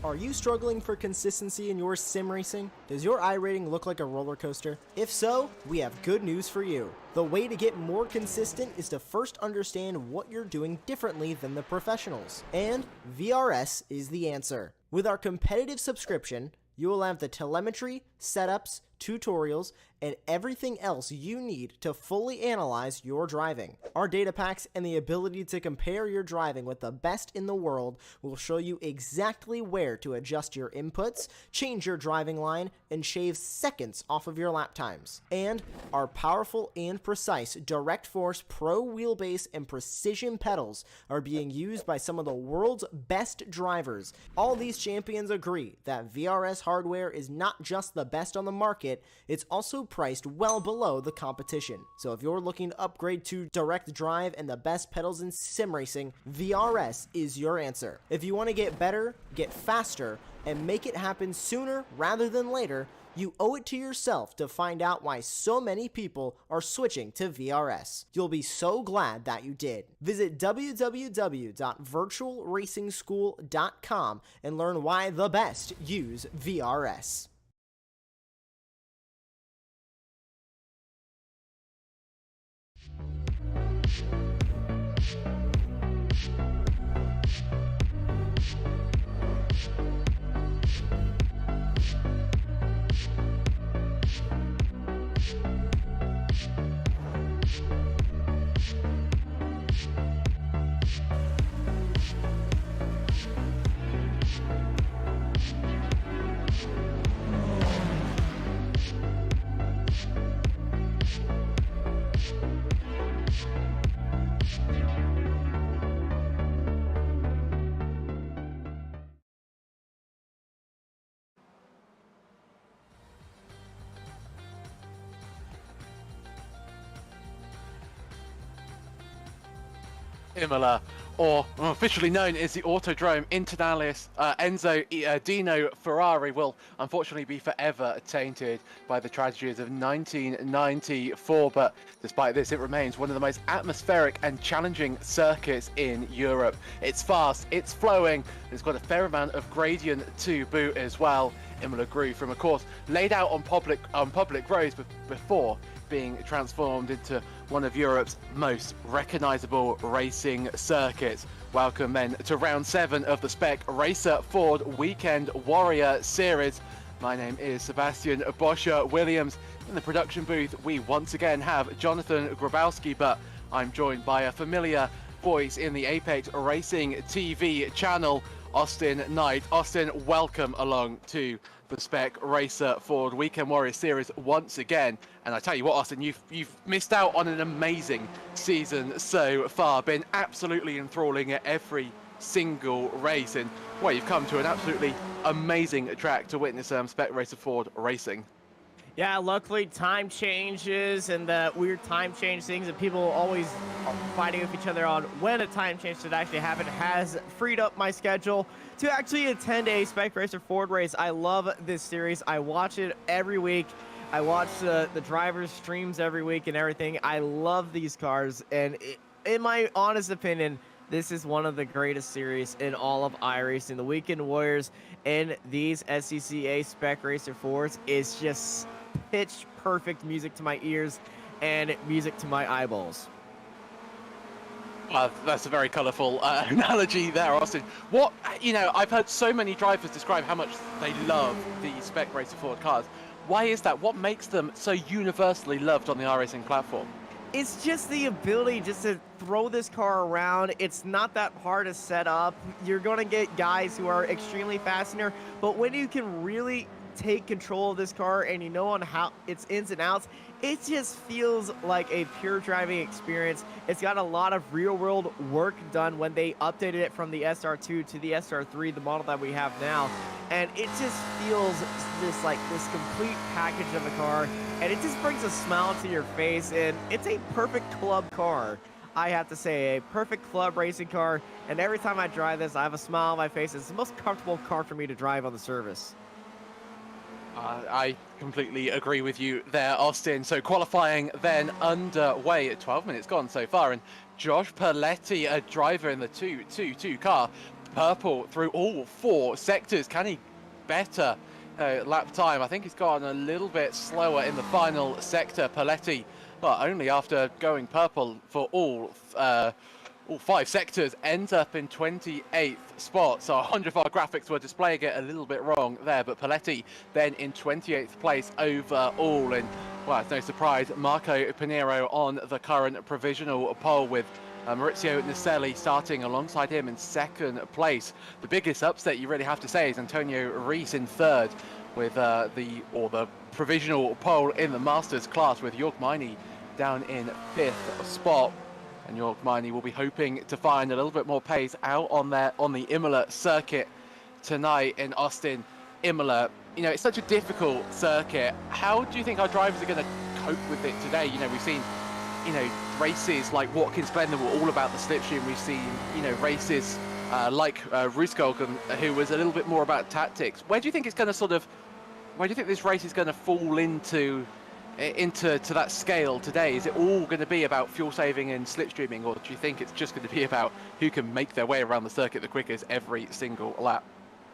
Are you struggling for consistency in your sim racing? Does your iRating look like a roller coaster? If so, we have good news for you. The way to get more consistent is to first understand what you're doing differently than the professionals. And VRS is the answer. With our competitive subscription, you will have the telemetry, setups, tutorials, and everything else you need to fully analyze your driving. Our data packs and the ability to compare your driving with the best in the world will show you exactly where to adjust your inputs, change your driving line, and shave seconds off of your lap times. And our powerful and precise Direct Force Pro wheelbase and precision pedals are being used by some of the world's best drivers. All these champions agree that VRS hardware is not just the best on the market, it's also priced well below the competition. So if you're looking to upgrade to direct drive and the best pedals in sim racing, VRS is your answer. If you want to get better, get faster, and make it happen sooner rather than later, you owe it to yourself to find out why so many people are switching to VRS. You'll be so glad that you did. Visit www.virtualracingschool.com and learn why the best use VRS. Imola, or officially known as the Autodrome Internalis, Enzo Dino Ferrari will unfortunately be forever tainted by the tragedies of 1994, but despite this it remains one of the most atmospheric and challenging circuits in Europe. It's fast, it's flowing, it's got a fair amount of gradient to boot as well. Imola grew from a course laid out on public roads before being transformed into one of Europe's most recognisable racing circuits. Welcome then to round 7 of the Spec Racer Ford Weekend Warrior Series. My name is Sebastian Boscher Williams. In the production booth we once again have Jonathan Grabowski, but I'm joined by a familiar voice in the Apex Racing TV channel, Austin Knight. Austin, welcome along to the Spec Racer Ford Weekend Warrior Series once again. And I tell you what, Austin, you've missed out on an amazing season so far. Been absolutely enthralling at every single race, and well, you've come to an absolutely amazing track to witness Spec Racer Ford racing. Yeah, luckily time changes and the weird time change things that people always are fighting with each other on when a time change should actually happen has freed up my schedule to actually attend a Spec Racer Ford race. I love this series. I watch it every week. I watch the drivers' streams every week and everything. I love these cars, and in my honest opinion, this is one of the greatest series in all of iRacing. The Weekend Warriors and these SCCA Spec Racer Fords is just pitch perfect music to my ears and music to my eyeballs. That's a very colourful analogy there, Austin. What, I've heard so many drivers describe how much they love the Spec Racer Ford cars. Why is that? What makes them so universally loved on the iRacing platform? It's just the ability just to throw this car around. It's not that hard to set up. You're going to get guys who are extremely fast in here, but when you can really take control of this car and you know on how its ins and outs, it just feels like a pure driving experience. It's got a lot of real-world work done when they updated it from the SR2 to the SR3, the model that we have now, and it just feels just like this complete package of a car, and it just brings a smile to your face, and it's a perfect club car. I have to say, a perfect club racing car, and every time I drive this, I have a smile on my face. It's the most comfortable car for me to drive on the service. I completely agree with you there, Austin. So qualifying then underway at 12 minutes gone so far, and Josh Perletti, a driver in the 222 car, purple through all 4 sectors. Can he better lap time? I think he's gone a little bit slower in the final sector. Paletti, but only after going purple for all 5 sectors, ends up in 28th spot. So 100 of our graphics were displaying it a little bit wrong there, but Paletti then in 28th place overall. And well, it's no surprise, Marco Pinheiro on the current provisional pole, with Maurizio Naselli starting alongside him in 2nd place. The biggest upset you really have to say is Antonio Rees in 3rd, with the provisional pole in the Masters class, with Jörg Meine down in 5th spot. And Jörg Meine will be hoping to find a little bit more pace out on the Imola circuit tonight in Austin. Imola, you know, it's such a difficult circuit. How do you think our drivers are going to cope with it today? You know, we've seen, you know, races like Watkins Glen that were all about the slipstream. We've seen, you know, races like Ruskogen, who was a little bit more about tactics. Where do you think it's going to where do you think this race is going to fall into that scale today? Is it all going to be about fuel saving and slipstreaming, or do you think it's just going to be about who can make their way around the circuit the quickest every single lap?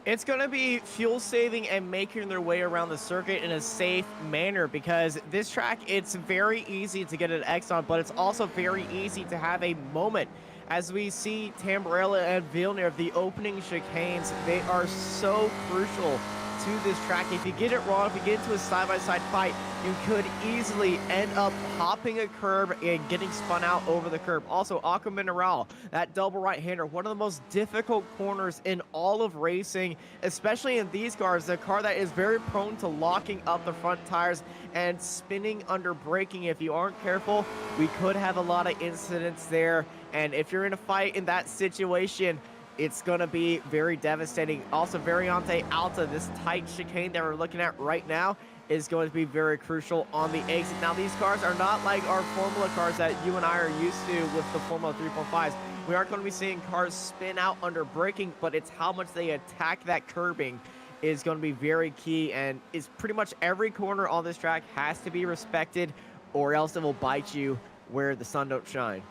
It's going to be fuel saving and making their way around the circuit in a safe manner, because this track, it's very easy to get an X on, but it's also very easy to have a moment. As we see Tamburello and Villeneuve, the opening chicanes, they are so crucial to this track. If you get it wrong, if you get into a side-by-side fight, you could easily end up hopping a curb and getting spun out over the curb. Also, Aqua Mineral, that double right-hander, one of the most difficult corners in all of racing, especially in these cars, the car that is very prone to locking up the front tires and spinning under braking. If you aren't careful, we could have a lot of incidents there. And if you're in a fight in that situation, it's going to be very devastating. Also, Variante Alta, this tight chicane that we're looking at right now, is going to be very crucial on the exit. Now, these cars are not like our Formula cars that you and I are used to with the Formula 3.5s. We aren't going to be seeing cars spin out under braking, but it's how much they attack that curbing is going to be very key, and is pretty much every corner on this track has to be respected, or else it will bite you where the sun don't shine.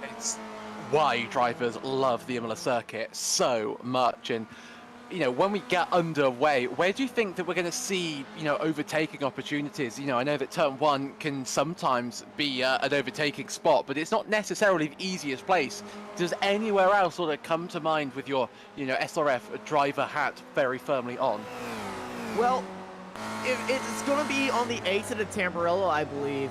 It's why drivers love the Imola circuit so much. And you know, when we get underway, where do you think that we're going to see, you know, overtaking opportunities? You know, I know that turn 1 can sometimes be an overtaking spot, but it's not necessarily the easiest place. Does anywhere else sort of come to mind with your, you know, SRF driver hat very firmly on? Well, it's going to be on the exit of Tamburello, I believe.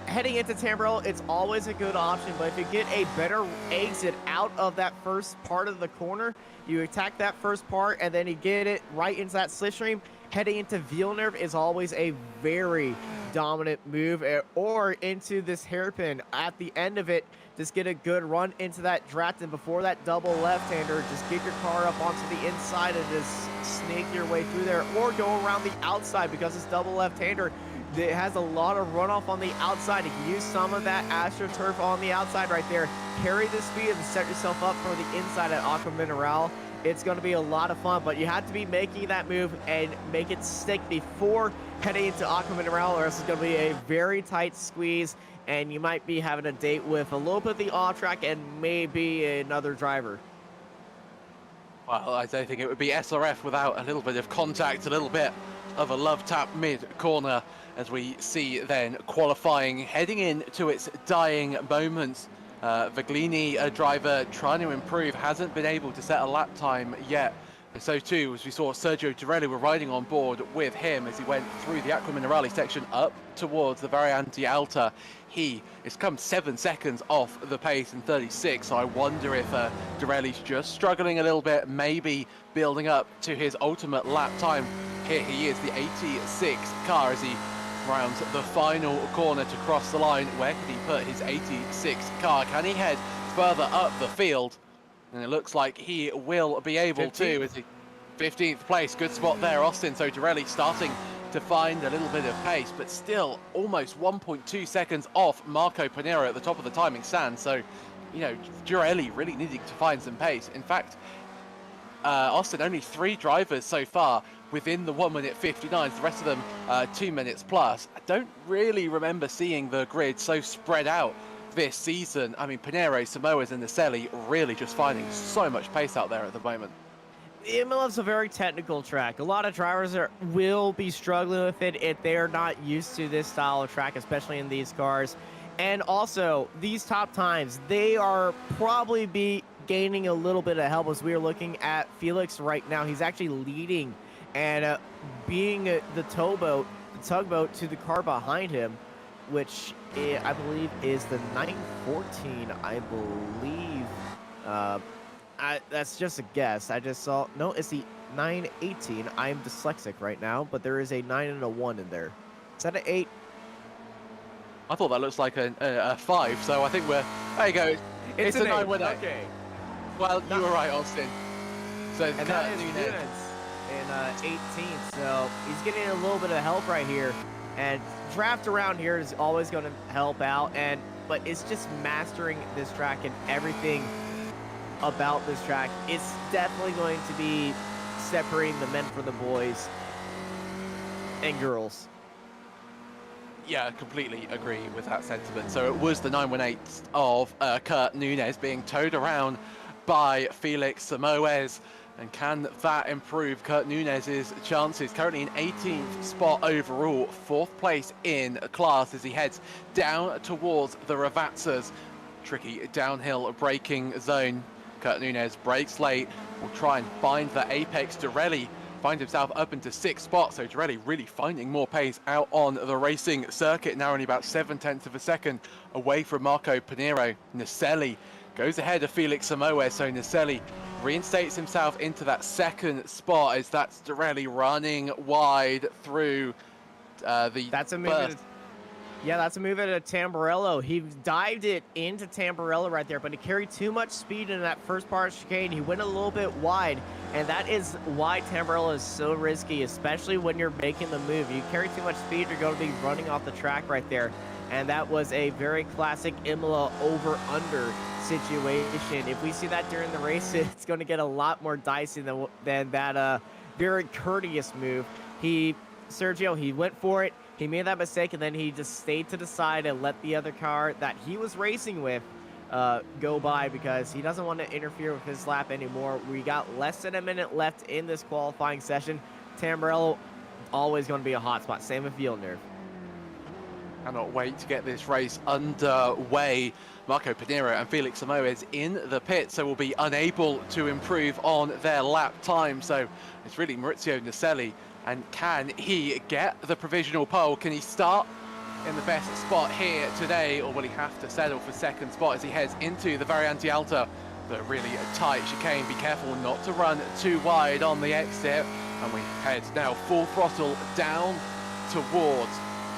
Heading into Tamburello, it's always a good option, but if you get a better exit out of that first part of the corner, you attack that first part, and then you get it right into that slipstream. Heading into Villeneuve is always a very dominant move, or into this hairpin. At the end of it, just get a good run into that draft, and before that double left-hander, just get your car up onto the inside and just snake your way through there, or go around the outside, because this double left-hander, it has a lot of runoff on the outside. You can use some of that AstroTurf on the outside right there. Carry the speed and set yourself up for the inside at Aqua Mineral. It's going to be a lot of fun, but you have to be making that move and make it stick before heading into Aqua Mineral, or else it's going to be a very tight squeeze, and you might be having a date with a little bit of the off track and maybe another driver. Well, I don't think it would be SRF without a little bit of contact, a little bit of a love tap mid-corner, as we see then qualifying heading into its dying moments. Viglini, a driver trying to improve, hasn't been able to set a lap time yet. And so too, as we saw Sergio Torelli, were riding on board with him as he went through the Aqua Minerale section up towards the Variante Alta. He has come 7 seconds off the pace in 36, so I wonder if Torelli's just struggling a little bit, maybe building up to his ultimate lap time. Here he is, the 86 car, as he rounds the final corner to cross the line. Where can he put his 86 car? Can he head further up the field? And it looks like he will be able to. As he 15th place, good spot there, Austin. So Torelli starting to find a little bit of pace, but still almost 1.2 seconds off Marco Pinheiro at the top of the timing stand. So, you know, Torelli really needing to find some pace. In fact, Austin, only 3 drivers so far within the 1 minute 59s, the rest of them 2 minutes plus. I don't really remember seeing the grid so spread out this season. I mean, Pinheiro, Samoas, and Naselli really just finding so much pace out there at the moment. Imola's a very technical track. A lot of drivers will be struggling with it if they are not used to this style of track, especially in these cars. And also, these top times, they are probably be gaining a little bit of help as we are looking at Felix right now. He's actually leading and being the tugboat to the car behind him, which I believe is the 914, I believe. That's just a guess. I just saw, no, it's the 918. I'm dyslexic right now, but there is a 9 and a 1 in there. Is that an 8? I thought that looks like a 5, so I think we're, there you go. It's a 9 with it. Okay. Well, you were right, Austin. So And that is Nunes in 18th, so he's getting a little bit of help right here. And draft around here is always going to help out, but it's just mastering this track and everything about this track. It's definitely going to be separating the men from the boys and girls. Yeah, completely agree with that sentiment. So it was the 918 of Kurt Nunes being towed around by Felix Samoes. And can that improve Kurt Nunes' chances? Currently in 18th spot overall, 4th place in class as he heads down towards the Ravazzas. Tricky downhill braking zone. Kurt Nunes brakes late, will try and find the apex. Dorelli finds himself up into 6th spot, so Dorelli really finding more pace out on the racing circuit, now only about 7/10 of a second away from Marco Pinheiro. Naselli goes ahead of Felix Samoes, so Naselli reinstates himself into that 2nd spot as that's Dorelli running wide through the That's a move. first. Yeah, that's a move at a Tamburello. He dived it into Tamburello right there, but he carried too much speed in that first part of chicane. He went a little bit wide, and that is why Tamburello is so risky, especially when you're making the move. You carry too much speed, you're going to be running off the track right there. And that was a very classic Imola over-under situation. If we see that during the race, it's going to get a lot more dicey than that very courteous move. Sergio, he went for it. He made that mistake, and then he just stayed to the side and let the other car that he was racing with go by because he doesn't want to interfere with his lap anymore. We got less than a minute left in this qualifying session. Tamburello, always going to be a hot spot. Same with Villeneuve. Cannot wait to get this race underway. Marco Pinheiro and Felix Samoes in the pit, so will be unable to improve on their lap time. So it's really Maurizio Naselli. And can he get the provisional pole? Can he start in the best spot here today, or will he have to settle for 2nd spot as he heads into the Variante Alta? But really a tight chicane. Be careful not to run too wide on the exit. And we head now full throttle down towards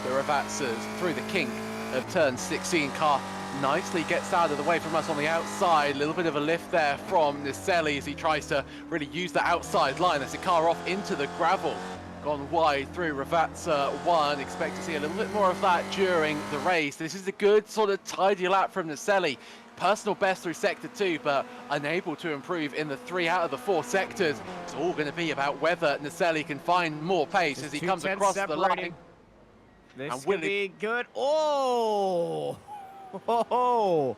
the Ravazzas through the kink of turn 16. Car nicely gets out of the way from us on the outside. A little bit of a lift there from Naselli as he tries to really use the outside line as the car off into the gravel. Gone wide through Ravazza 1. Expect to see a little bit more of that during the race. This is a good sort of tidy lap from Naselli. Personal best through sector 2, but unable to improve in the 3 out of the 4 sectors. It's all going to be about whether Naselli can find more pace as he comes across the line. This could be good. Oh! Oh!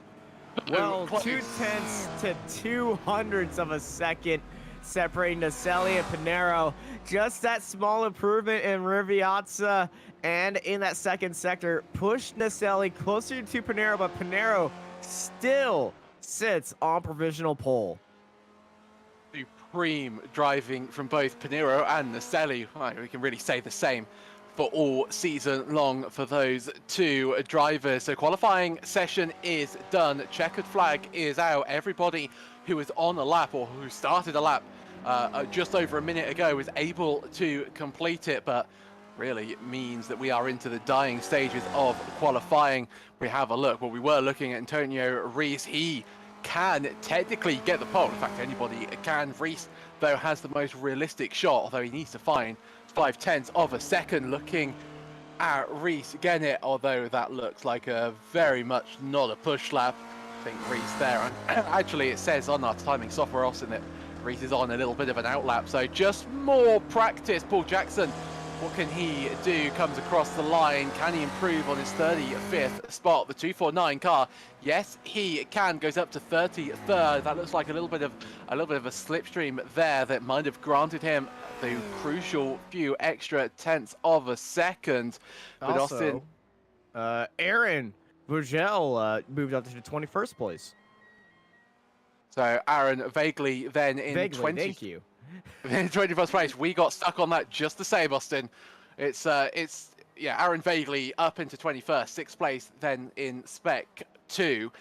Well, 0.2 to 0.02 of a second separating Naselli and Pinheiro. Just that small improvement in Riviazza and in that 2nd sector pushed Naselli closer to Pinheiro, but Pinheiro still sits on provisional pole. Supreme driving from both Pinheiro and Naselli. Well, we can really say the same for all season long for those 2 drivers. So qualifying session is done. Checkered flag is out. Everybody who was on a lap or who started a lap just over a minute ago was able to complete it, but really it means that we are into the dying stages of qualifying. We have a look. Well, we were looking at Antonio Rees. He can technically get the pole. In fact, anybody can. Rees, though, has the most realistic shot, although he needs to find 0.5 of a second. Looking at Rees getting it, although that looks like a very much not a push lap. I think Rees there. And actually, it says on our timing software, Austin, that Rees is on a little bit of an outlap. So just more practice. Paul Jackson What can he do? Comes across the line. Can he improve on his 35th spot? The 249 car. Yes, he can. Goes up to 33rd. That looks like a little bit of a slipstream there that might have granted him the crucial few extra tenths of a second. But Also, Austin, Aaron Bourgel moved up to the 21st place. so Aaron vaguely then in Thank you. in 21st place. We got stuck on that just the same, Austin. It's yeah, Aaron vaguely up into 21st, 6th place then in Spec 2.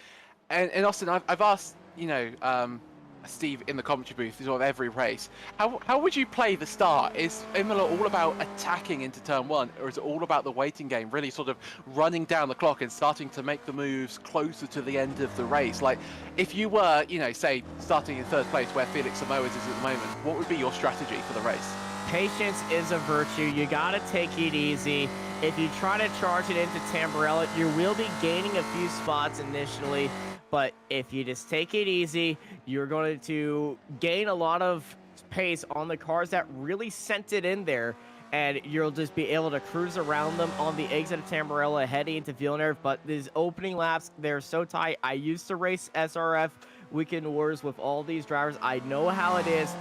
And Austin, I've asked, you know, Steve in the commentary booth of every race, how would you play the start? Is Imola all about attacking into turn 1, or is it all about the waiting game, really sort of running down the clock and starting to make the moves closer to the end of the race? Like, if you were, you know, say starting in 3rd place where Felix Samoes is at the moment, what would be your strategy for the race? Patience is a virtue. You gotta take it easy. If you try to charge it into Tamburello, you will be gaining a few spots initially, but if you just take it easy, you're going to gain a lot of pace on the cars that really sent it in there, and you'll just be able to cruise around them on the exit of Tamburello heading into Villeneuve. But these opening laps, they're so tight. I used to race SRF Weekend Wars with all these drivers. I know how it is.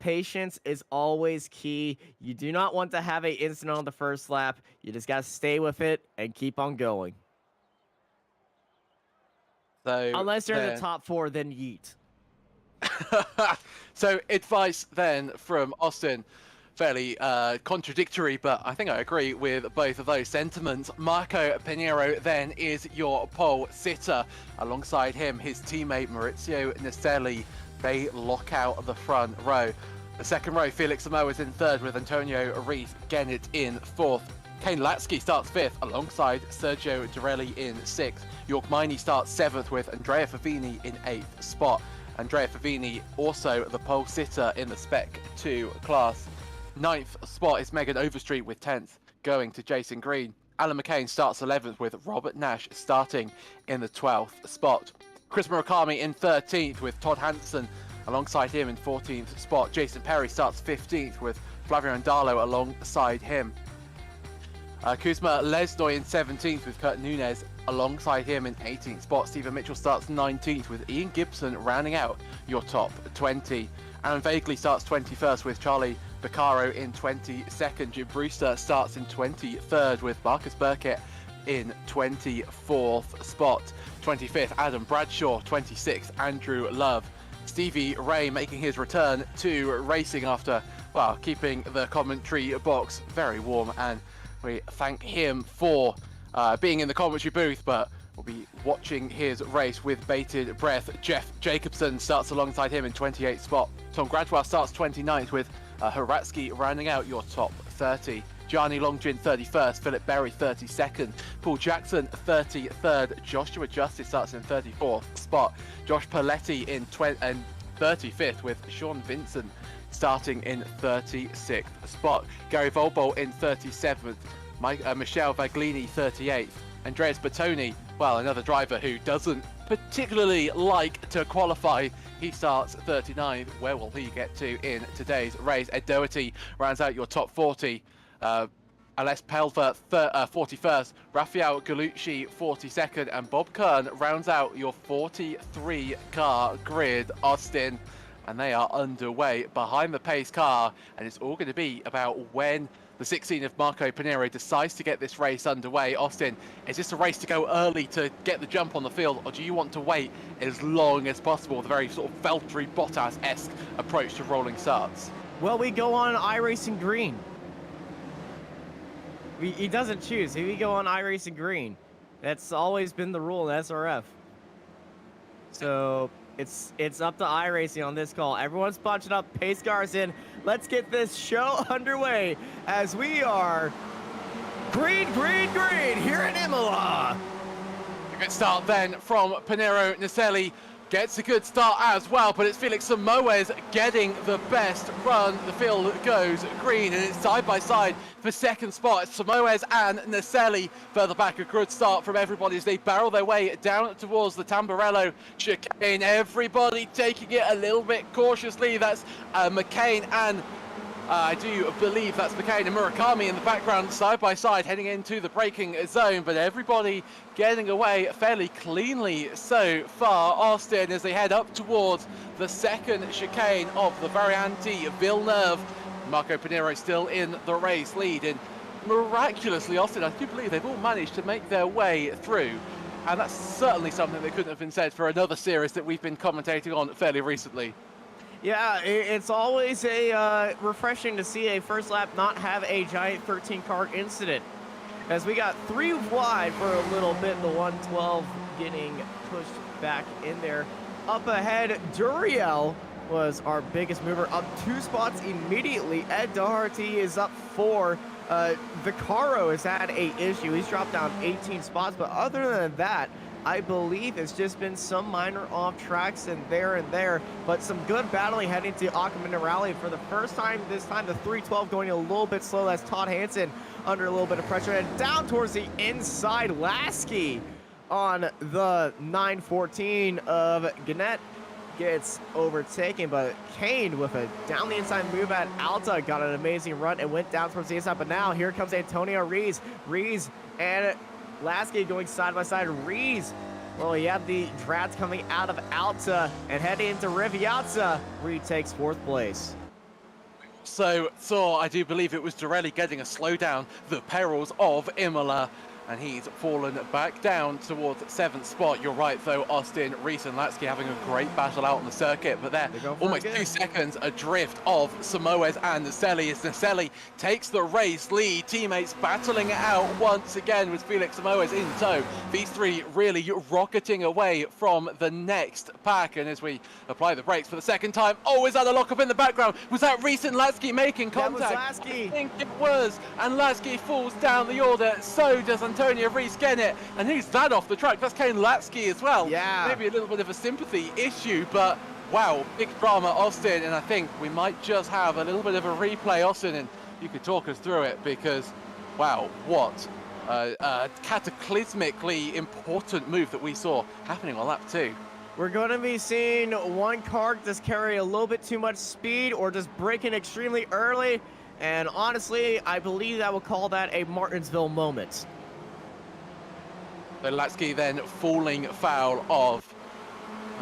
Patience is always key. You do not want to have an incident on the first lap. You just got to stay with it and keep on going. So unless you're in the top 4, then yeet. So advice then from Austin, fairly contradictory, but I think I agree with both of those sentiments. Marco Pinheiro then is your pole sitter. Alongside him, his teammate Maurizio Nicelli. They lock out the front row. The second row, Felix Samoa is in 3rd with Antonio Reith Gennett in 4th. Kane Latsky starts 5th alongside Sergio Dorelli in 6th. York Miney starts 7th with Andrea Favini in 8th spot. Andrea Favini also the pole sitter in the Spec 2 class. 9th spot is Megan Overstreet with 10th, going to Jason Green. Alan McCain starts 11th with Robert Nash starting in the 12th spot. Chris Murakami in 13th with Todd Hansen alongside him in 14th spot. Jason Perry starts 15th with Flavio Andalo alongside him. Kuzma Lesnoy in 17th with Kurt Nunez alongside him in 18th spot. Stephen Mitchell starts 19th with Ian Gibson rounding out your top 20. Aaron Vagley starts 21st with Charlie Beccaro in 22nd. Jim Brewster starts in 23rd with Marcus Burkett in 24th spot. 25th, Adam Bradshaw. 26th, Andrew Love. Stevie Ray making his return to racing after, well, keeping the commentary box very warm, and we thank him for being in the commentary booth, but we'll be watching his race with bated breath. Jeff Jacobson starts alongside him in 28th spot. Tom Gradwell starts 29th with Haratsky rounding out your top 30. Gianni Longjin 31st, Philip Berry 32nd, Paul Jackson 33rd, Joshua Justice starts in 34th spot, Josh Perletti in 35th with Sean Vincent starting in 36th spot, Gary Volbol in 37th, Michelle Vaglini 38th, Andreas Bertoni, well, another driver who doesn't particularly like to qualify, he starts 39th. Where will he get to in today's race? Ed Doherty rounds out your top 40. Ales Pelver 41st, Rafael Galucci 42nd, and Bob Kern rounds out your 43 car grid, Austin, and they are underway behind the pace car, and it's all going to be about when the 16 of Marco Pinheiro decides to get this race underway. Austin, is this a race to go early to get the jump on the field, or do you want to wait as long as possible, the very sort of Valtteri Bottas-esque approach to rolling starts? Well, we go on iRacing Green. He doesn't choose. We go on iRacing Green. That's always been the rule in SRF. So it's up to iRacing on this call. Everyone's bunching up. Pace cars in. Let's get this show underway as we are green here in Imola. A good start then from Pinheiro. Nicelli gets a good start as well, but it's Felix Samoes getting the best run. The field goes green, and it's side by side for second spot. It's Samoes and Nicelli further back. A good start from everybody as they barrel their way down towards the Tamburello chicane. Everybody taking it a little bit cautiously. That's McCain and I do believe that's McCain and Murakami in the background, side by side, heading into the braking zone, but everybody getting away fairly cleanly so far. Austin, as they head up towards the second chicane of the Variante Villeneuve. Marco Pinero still in the race lead, and miraculously, Austin, I do believe they've all managed to make their way through. And that's certainly something that couldn't have been said for another series that we've been commentating on fairly recently. Yeah, it's always a refreshing to see a first lap not have a giant 13-car incident. As we got 3 wide for a little bit, the 112 getting pushed back in there. Up ahead, Duriel was our biggest mover, up 2 spots immediately. Ed Doherty is up 4. Vicaro has had a issue. He's dropped down 18 spots, but other than that, I believe it's just been some minor off tracks and there, but some good battling heading to Aqua Minerale for the first time. This time the 312 going a little bit slow. That's Todd Hansen under a little bit of pressure, and down towards the inside, Lasky on the 914 of Gannett gets overtaken, but Kane with a down the inside move at Alta got an amazing run and went down towards the inside, but now here comes Antonio Rees and Lasky going side by side. Rees, well, he had the draft coming out of Alta and heading into Riviata. Reed takes 4th place. So I do believe it was Dorelli getting a slowdown, the perils of Imola, and he's fallen back down towards 7th spot. You're right, though, Austin, Rees and Lasky having a great battle out on the circuit, but they're almost 2 seconds adrift of Samoes and Naselli as Naselli takes the race lead. Teammates battling it out once again with Felix Samoes in tow. These 3 really rocketing away from the next pack, and as we apply the brakes for the second time, oh, is that a lockup in the background? Was that Rees and Lasky making contact? That was Lasky. I think it was, and Lasky falls down the order, so does Antonio Rees Gennett, and who's that off the track? That's Kane Latsky as well. Yeah. Maybe a little bit of a sympathy issue, but wow, big drama, Austin, and I think we might just have a little bit of a replay, Austin, and you could talk us through it, because wow, what a cataclysmically important move that we saw happening on lap 2. We're going to be seeing one car just carry a little bit too much speed or just braking extremely early, and honestly, I believe that will call that a Martinsville moment. So Latsky then falling foul of,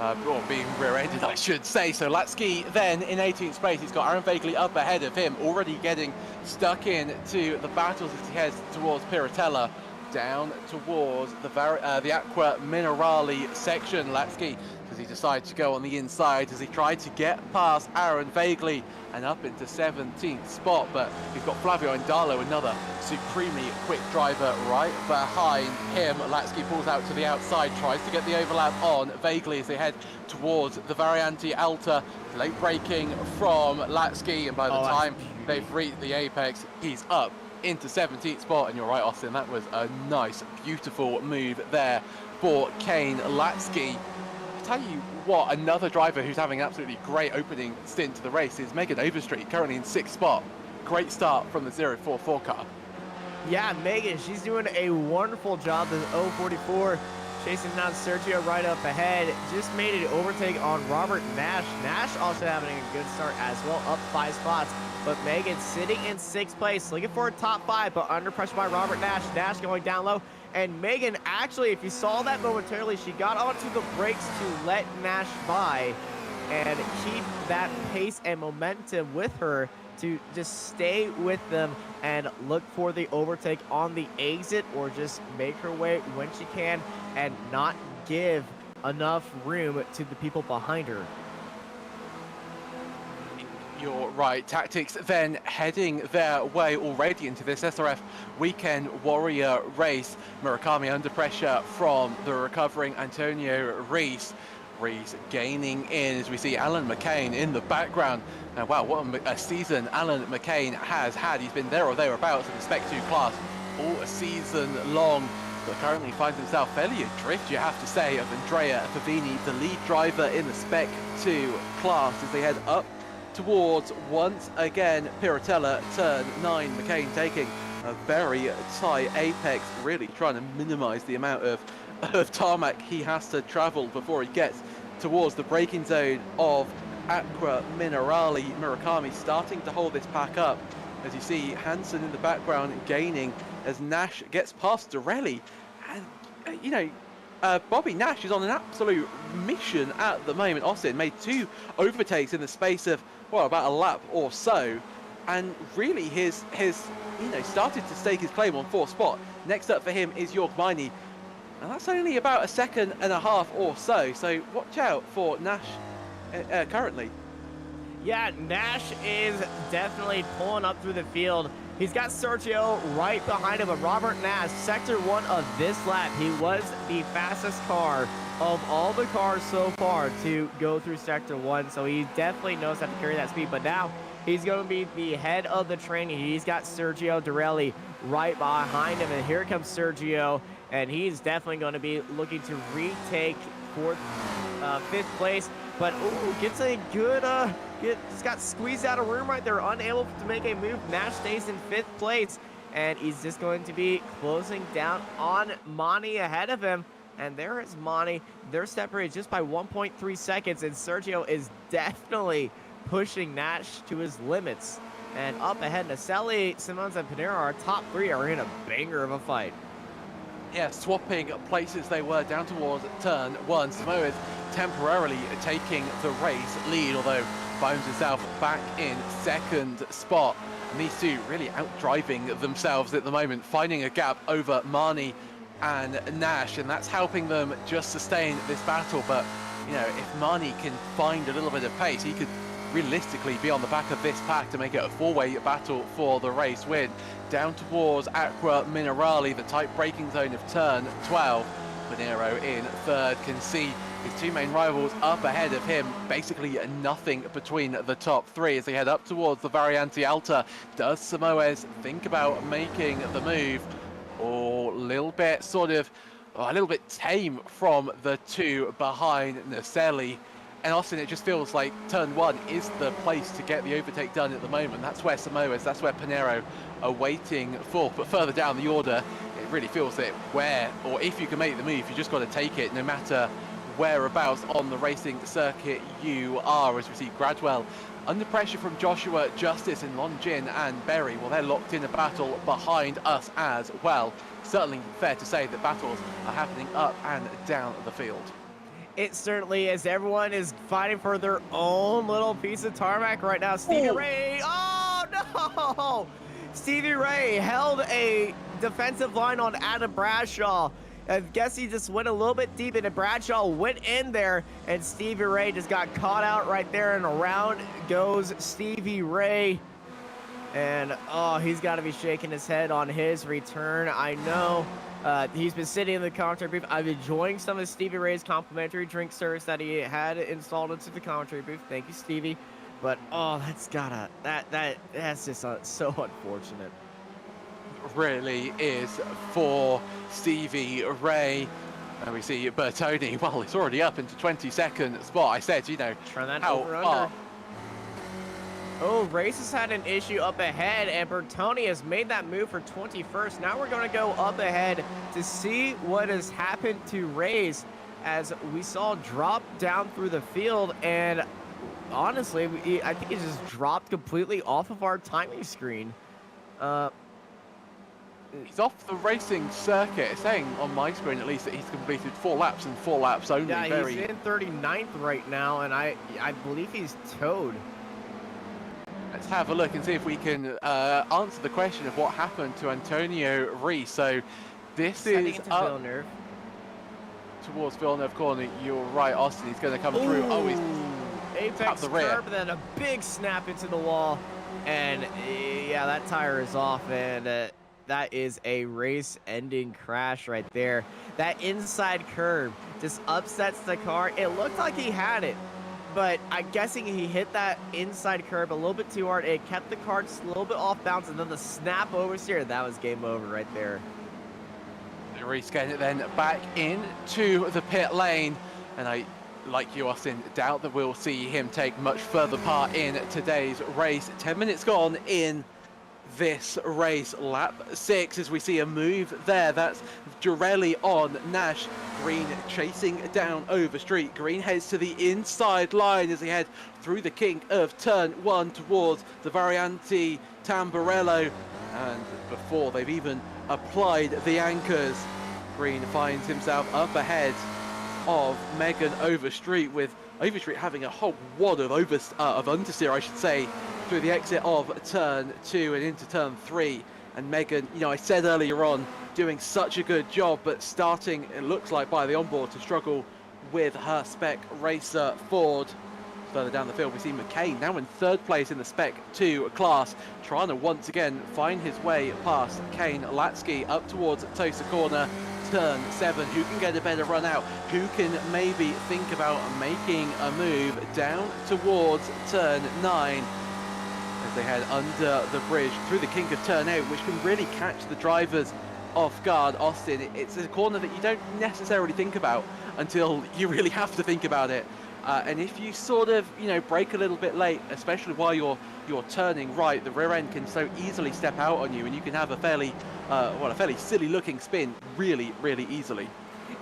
or being rear-ended, I should say. So Latsky then in 18th place. He's got Aaron Vagley up ahead of him, already getting stuck into the battles as he heads towards Piratella, down towards the Aqua Minerale section. Latsky, does he decide to go on the inside as he tried to get past Aaron Vagley and up into 17th spot, but we've got Flavio Indalo, another supremely quick driver right behind him. Latsky pulls out to the outside, tries to get the overlap on Vagley as they head towards the Variante Alta. Late braking from Latsky, and by the time they've reached the apex, he's up into 17th spot. And you're right, Austin, that was a nice, beautiful move there for Kane Latsky. I tell you what, another driver who's having an absolutely great opening stint to the race is Megan Overstreet, currently in 6th spot. Great start from the 044 car. Yeah, Megan, she's doing a wonderful job. The 044 chasing down Sergio right up ahead. Just made an overtake on Robert Nash. Nash also having a good start as well, up 5 spots. But Megan sitting in 6th place, looking for a top 5, but under pressure by Robert Nash. Nash going down low. And Megan, actually, if you saw that momentarily, she got onto the brakes to let Nash by and keep that pace and momentum with her to just stay with them and look for the overtake on the exit, or just make her way when she can and not give enough room to the people behind her. You're right. Tactics then heading their way already into this SRF Weekend Warrior race. Murakami under pressure from the recovering Antonio Rees. Rees gaining in as we see Alan McCain in the background. Now, wow, what a season Alan McCain has had. He's been there or thereabouts in the Spec 2 class all season long, but currently finds himself fairly adrift, you have to say, of Andrea Favini, the lead driver in the Spec 2 class, as they head up towards, once again, Piratella, turn 9. McCain taking a very tight apex, really trying to minimize the amount of tarmac he has to travel before he gets towards the braking zone of Aqua Minerali. Murakami starting to hold this pack up. As you see, Hansen in the background gaining as Nash gets past Dorelli. And, Bobby Nash is on an absolute mission at the moment. Austin made 2 overtakes in the space of, well, about a lap or so. And really his started to stake his claim on 4th spot. Next up for him is York Miney. And that's only about a second and a half or so. So watch out for Nash currently. Yeah, Nash is definitely pulling up through the field. He's got Sergio right behind him, but Robert Nash, sector 1 of this lap, he was the fastest car of all the cars so far to go through sector 1, so he definitely knows how to carry that speed, but now he's going to be the head of the train. He's got Sergio Dorelli right behind him, and here comes Sergio, and he's definitely going to be looking to retake 5th place, but gets a good just got squeezed out of room right there, unable to make a move. Nash stays in 5th place, and he's just going to be closing down on Mani ahead of him. And there is Mani. They're separated just by 1.3 seconds, and Sergio is definitely pushing Nash to his limits. And up ahead, Naselli, Simons, and Panera, our top 3, are in a banger of a fight. Yeah, swapping places they were down towards turn 1. Samoa's temporarily taking the race lead, although finds himself back in 2nd spot. And these 2 really outdriving themselves at the moment, finding a gap over Mani and Nash, and that's helping them just sustain this battle. But, if Mani can find a little bit of pace, he could realistically be on the back of this pack to make it a 4-way battle for the race win. Down towards Aqua Minerali, the tight braking zone of turn 12. Pinero in 3rd, can see his 2 main rivals up ahead of him, basically nothing between the top 3 as they head up towards the Variante Alta. Does Samoes think about making the move, or a little bit tame from the 2 behind Naselli? And Austin, it just feels like turn 1 is the place to get the overtake done at the moment. That's where Samoes, that's where Pinero are waiting for. But further down the order, it really feels that if you can make the move, you just got to take it, no matter whereabouts on the racing circuit you are. As we see Gradwell under pressure from Joshua, Justice, and Longjin and Berry. Well, they're locked in a battle behind us as well. Certainly fair to say that battles are happening up and down the field. It certainly is. Everyone is fighting for their own little piece of tarmac right now. Stevie Ray, oh no! Stevie Ray held a defensive line on Adam Bradshaw. I guess he just went a little bit deep, and Bradshaw went in there, and Stevie Ray just got caught out right there, and around goes Stevie Ray. And, he's got to be shaking his head on his return. I know he's been sitting in the commentary booth. I've been enjoying some of Stevie Ray's complimentary drink service that he had installed into the commentary booth. Thank you, Stevie. But, that's just so unfortunate. Really is for Stevie Ray. And we see Bertoni, well, it's already up into 22nd spot. I said, Try that how over far. under. Oh, Race has had an issue up ahead, and Bertoni has made that move for 21st. Now we're going to go up ahead to see what has happened to Race, as we saw drop down through the field, and honestly, I think it just dropped completely off of our timing screen. He's off the racing circuit. It's saying on my screen at least that he's completed 4 laps and 4 laps only. Yeah, he's in 39th right now, and I believe he's towed. Let's have a look and see if we can answer the question of what happened to Antonio Rees. So this is up Villeneuve. Towards Villeneuve corner. You're right, Austin. He's going to come through. Oh, he's apex the rear. curb, then a big snap into the wall, and yeah, that tire is off, and that is a race-ending crash right there. That inside curb just upsets the car. It looked like he had it, but I'm guessing he hit that inside curb a little bit too hard. It kept the car just a little bit off balance, and then the snap oversteer, that was game over right there. Rees getting it then back into the pit lane, and I, like you, Austin, doubt that we'll see him take much further part in today's race. 10 minutes gone in this race. Lap 6 as we see a move there. That's Durelli on Nash. Green chasing down Overstreet. Green heads to the inside line as they head through the kink of turn 1 towards the Variante Tamburello. And before they've even applied the anchors, Green finds himself up ahead of Megan Overstreet, with Overstreet having a whole wad of understeer, I should say, through the exit of turn 2 and into turn 3. And Megan, you know, I said earlier on, doing such a good job, but starting, it looks like, by the onboard to struggle with her Spec Racer Ford. Further down the field, we see McCain now in 3rd place in the Spec 2 class, trying to once again find his way past Kane Latsky up towards Tosa Corner. Turn 7, who can get a better run out, who can maybe think about making a move down towards turn 9 as they head under the bridge through the kink of turn 8, which can really catch the drivers off guard. Austin, it's a corner that you don't necessarily think about until you really have to think about it. And if you sort of, you know, brake a little bit late, especially while you're turning right, the rear end can so easily step out on you, and you can have a fairly silly looking spin really easily.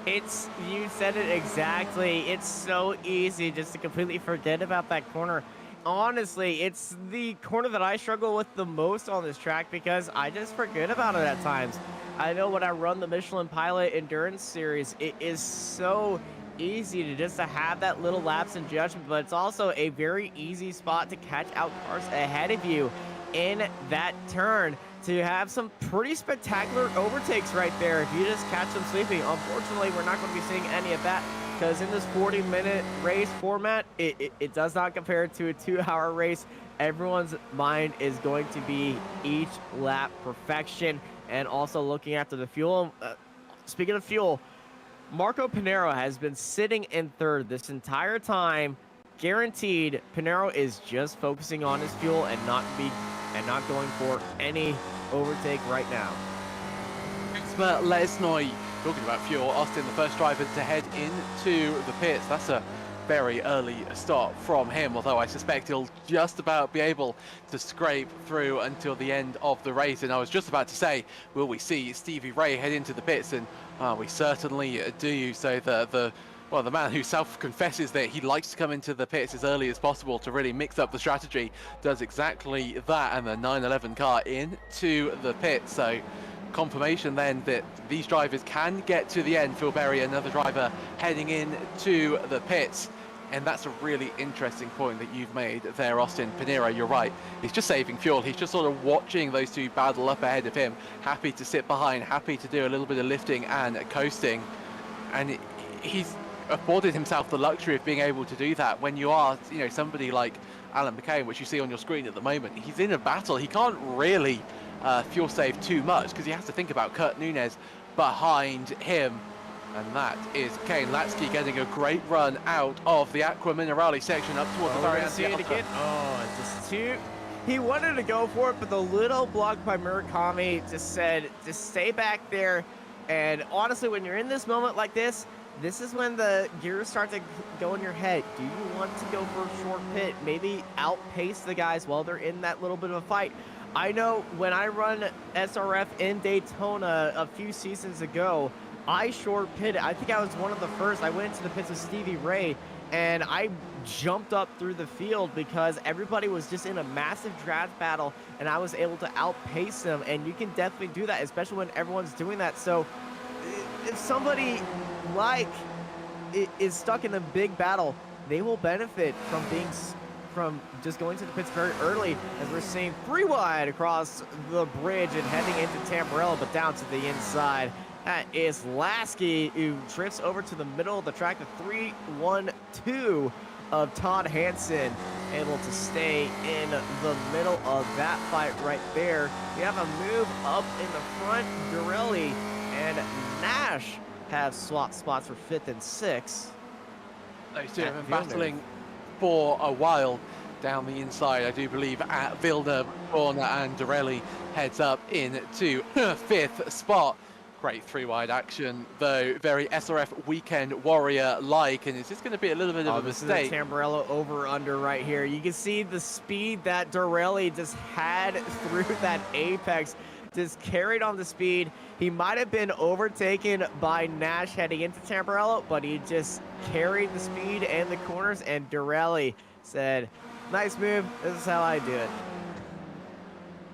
You said it exactly. It's so easy just to completely forget about that corner. Honestly, it's the corner that I struggle with the most on this track because I just forget about it at times. I know when I run the Michelin Pilot Endurance Series, it is so easy to just have that little lapse in judgment, but it's also a very easy spot to catch out cars ahead of you in that turn, to have some pretty spectacular overtakes right there if you just catch them sleeping. Unfortunately, we're not going to be seeing any of that because in this 40-minute race format, it does not compare to a 2-hour race. Everyone's mind is going to be each lap perfection and also looking after the fuel. Speaking of fuel, Marco Pinero has been sitting in 3rd this entire time. Guaranteed, Pinero is just focusing on his fuel and not going for any overtake right now. Expert Lesnoy talking about fuel. Austin, the first driver to head into the pits. That's a very early start from him, although I suspect he'll just about be able to scrape through until the end of the race. And I was just about to say, will we see Stevie Ray head into the pits? And we certainly do. So the man who self-confesses that he likes to come into the pits as early as possible to really mix up the strategy does exactly that, and the 911 car into the pit. So confirmation then that these drivers can get to the end. Phil Berry, another driver heading into the pits. And that's a really interesting point that you've made there, Austin. Pinero, you're right. He's just saving fuel. He's just sort of watching those two battle up ahead of him, happy to sit behind, happy to do a little bit of lifting and coasting. And he's afforded himself the luxury of being able to do that when you are, you know, somebody like Alan McCain, which you see on your screen at the moment. He's in a battle. He can't really fuel save too much because he has to think about Kurt Nunez behind him. And that is Kane Latsky getting a great run out of the Aqua Minerale section up towards the Variante Alpha. Oh, just too... He wanted to go for it, but the little block by Murakami just said, just stay back there. And honestly, when you're in this moment like this is when the gears start to go in your head. Do you want to go for a short pit? Maybe outpace the guys while they're in that little bit of a fight. I know when I run SRF in Daytona a few seasons ago, I short pitted. I think I was one of the first. I went into the pits with Stevie Ray, and I jumped up through the field because everybody was just in a massive draft battle, and I was able to outpace them. And you can definitely do that, especially when everyone's doing that. So if somebody is stuck in a big battle, they will benefit from just going to the pits very early, as we're seeing 3 wide across the bridge and heading into Tamburello, but down to the inside. That is Lasky, who drifts over to the middle of the track. The 3-1-2 of Todd Hansen, able to stay in the middle of that fight right there. We have a move up in the front. Durelli and Nash have swapped spots for 5th and 6th. Those two have been battling for a while down the inside, I do believe, at Villeneuve corner, and Durelli heads up into 5th spot. Great three-wide action, though, very SRF weekend warrior-like, and it's just going to be a little bit of a mistake. This is a Tamburello over-under right here. You can see the speed that Dorelli just had through that apex, just carried on the speed. He might have been overtaken by Nash heading into Tamburello, but he just carried the speed and the corners, and Dorelli said, nice move, this is how I do it.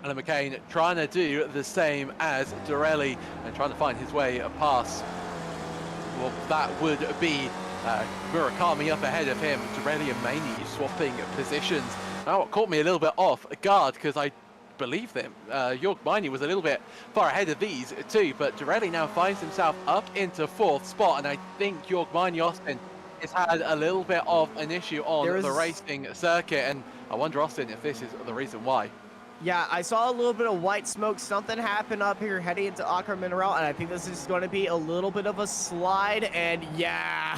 Alan McCain trying to do the same as Dorelli and trying to find his way past. Well, that would be Murakami up ahead of him. Dorelli and Maney swapping positions. Now, what caught me a little bit off guard because I believe them. York Miney was a little bit far ahead of these two, but Dorelli now finds himself up into 4th spot, and I think York Miney Austin has had a little bit of an issue on the racing circuit, and I wonder, Austin, if this is the reason why. Yeah, I saw a little bit of white smoke. Something happened up here heading into Acre Mineral, and I think this is going to be a little bit of a slide. And yeah,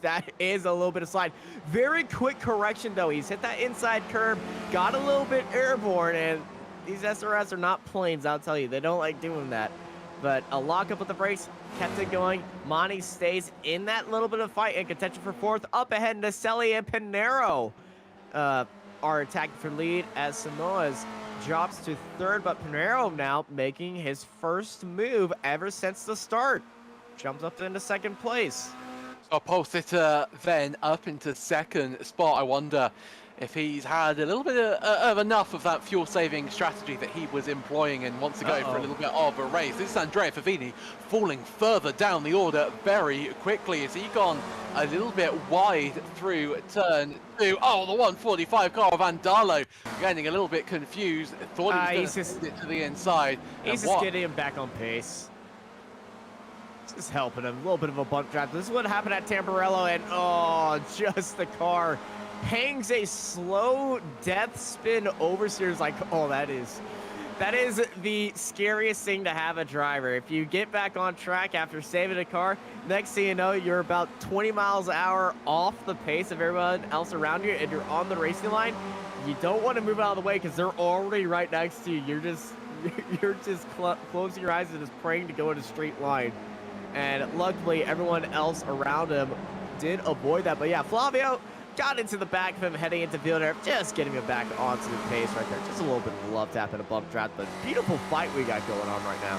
that is a little bit of slide. Very quick correction, though. He's hit that inside curb, got a little bit airborne, and these SRS are not planes, I'll tell you. They don't like doing that. But a lockup with the brakes kept it going. Monty stays in that little bit of fight and contention for 4th. Up ahead, Naselli and Pinero are attacking for lead as Samoa's drops to 3rd, but Pinero now making his first move ever since the start. Jumps up into 2nd place. So pole sitter then up into 2nd spot. I wonder if he's had a little bit of enough of that fuel-saving strategy that he was employing and wants to go for a little bit of a race. This is Andrea Favini falling further down the order very quickly. Has he gone a little bit wide through turn 2? Oh, the 145 car of Andalo getting a little bit confused. Thought he was going to send it to the inside. He's just getting him back on pace. Just helping him. A little bit of a bump drive. This is what happened at Tamburello, and oh, just the car hangs a slow death spin oversteers. Like, oh, that is the scariest thing to have a driver. If you get back on track after saving a car, next thing you know, you're about 20 miles an hour off the pace of everyone else around you, and you're on the racing line. You don't want to move out of the way because they're already right next to you. You're just closing your eyes and just praying to go in a straight line. And luckily, everyone else around him did avoid that. But yeah, Flavio got into the back of him heading into field air, just getting him back onto the pace right there. Just a little bit of love tap and a bump draft, but beautiful fight we got going on right now.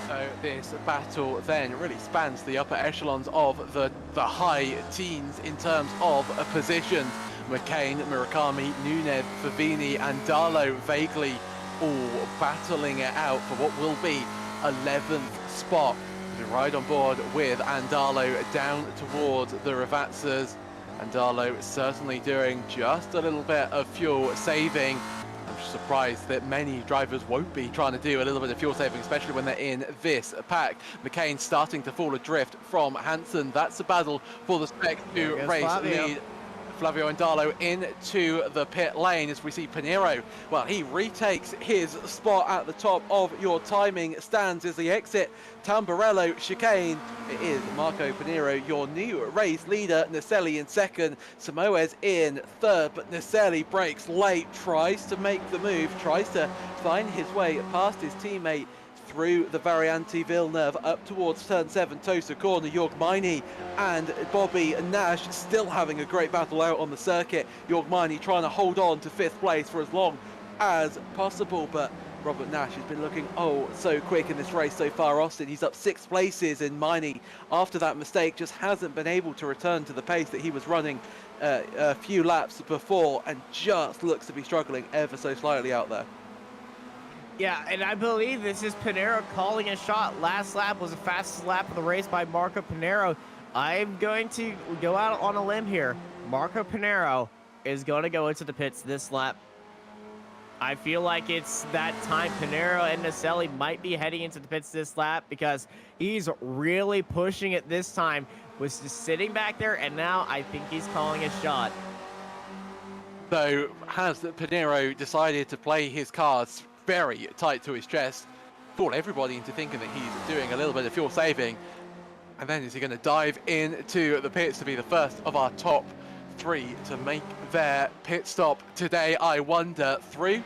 So this battle then really spans the upper echelons of the high teens in terms of positions. McCain, Murakami, Nunez, Favini, and Darlow vaguely all battling it out for what will be 11th spot. We ride on board with Andalo down towards the Ravazzas. Andalo certainly doing just a little bit of fuel saving. I'm surprised that many drivers won't be trying to do a little bit of fuel saving, especially when they're in this pack. McCain starting to fall adrift from Hansen. That's a battle for the Spec to race lead. Flavio Andalo into the pit lane as we see Pinero. Well, he retakes his spot at the top of your timing stands as he exit Tamburello chicane. It is Marco Pinero, your new race leader. Naselli in 2nd, Samoes in 3rd, but Naselli breaks late, tries to make the move, tries to find his way past his teammate through the Variante Villeneuve up towards turn 7, Tosa corner. York Miney and Bobby Nash still having a great battle out on the circuit. York Miney trying to hold on to 5th place for as long as possible, but Robert Nash has been looking so quick in this race so far. Austin, he's up 6 places, and Miney, after that mistake, just hasn't been able to return to the pace that he was running a few laps before, and just looks to be struggling ever so slightly out there. Yeah, and I believe this is Pinero calling a shot. Last lap was the fastest lap of the race by Marco Pinero. I'm going to go out on a limb here. Marco Pinero is going to go into the pits this lap. I feel like it's that time. Pinero and Naselli might be heading into the pits this lap because he's really pushing it this time. Was just sitting back there, and now I think he's calling a shot. So has Pinero decided to play his cards very tight to his chest, fool everybody into thinking that he's doing a little bit of fuel saving, and then is he going to dive into the pits to be the first of our top 3 to make their pit stop today? I wonder. Through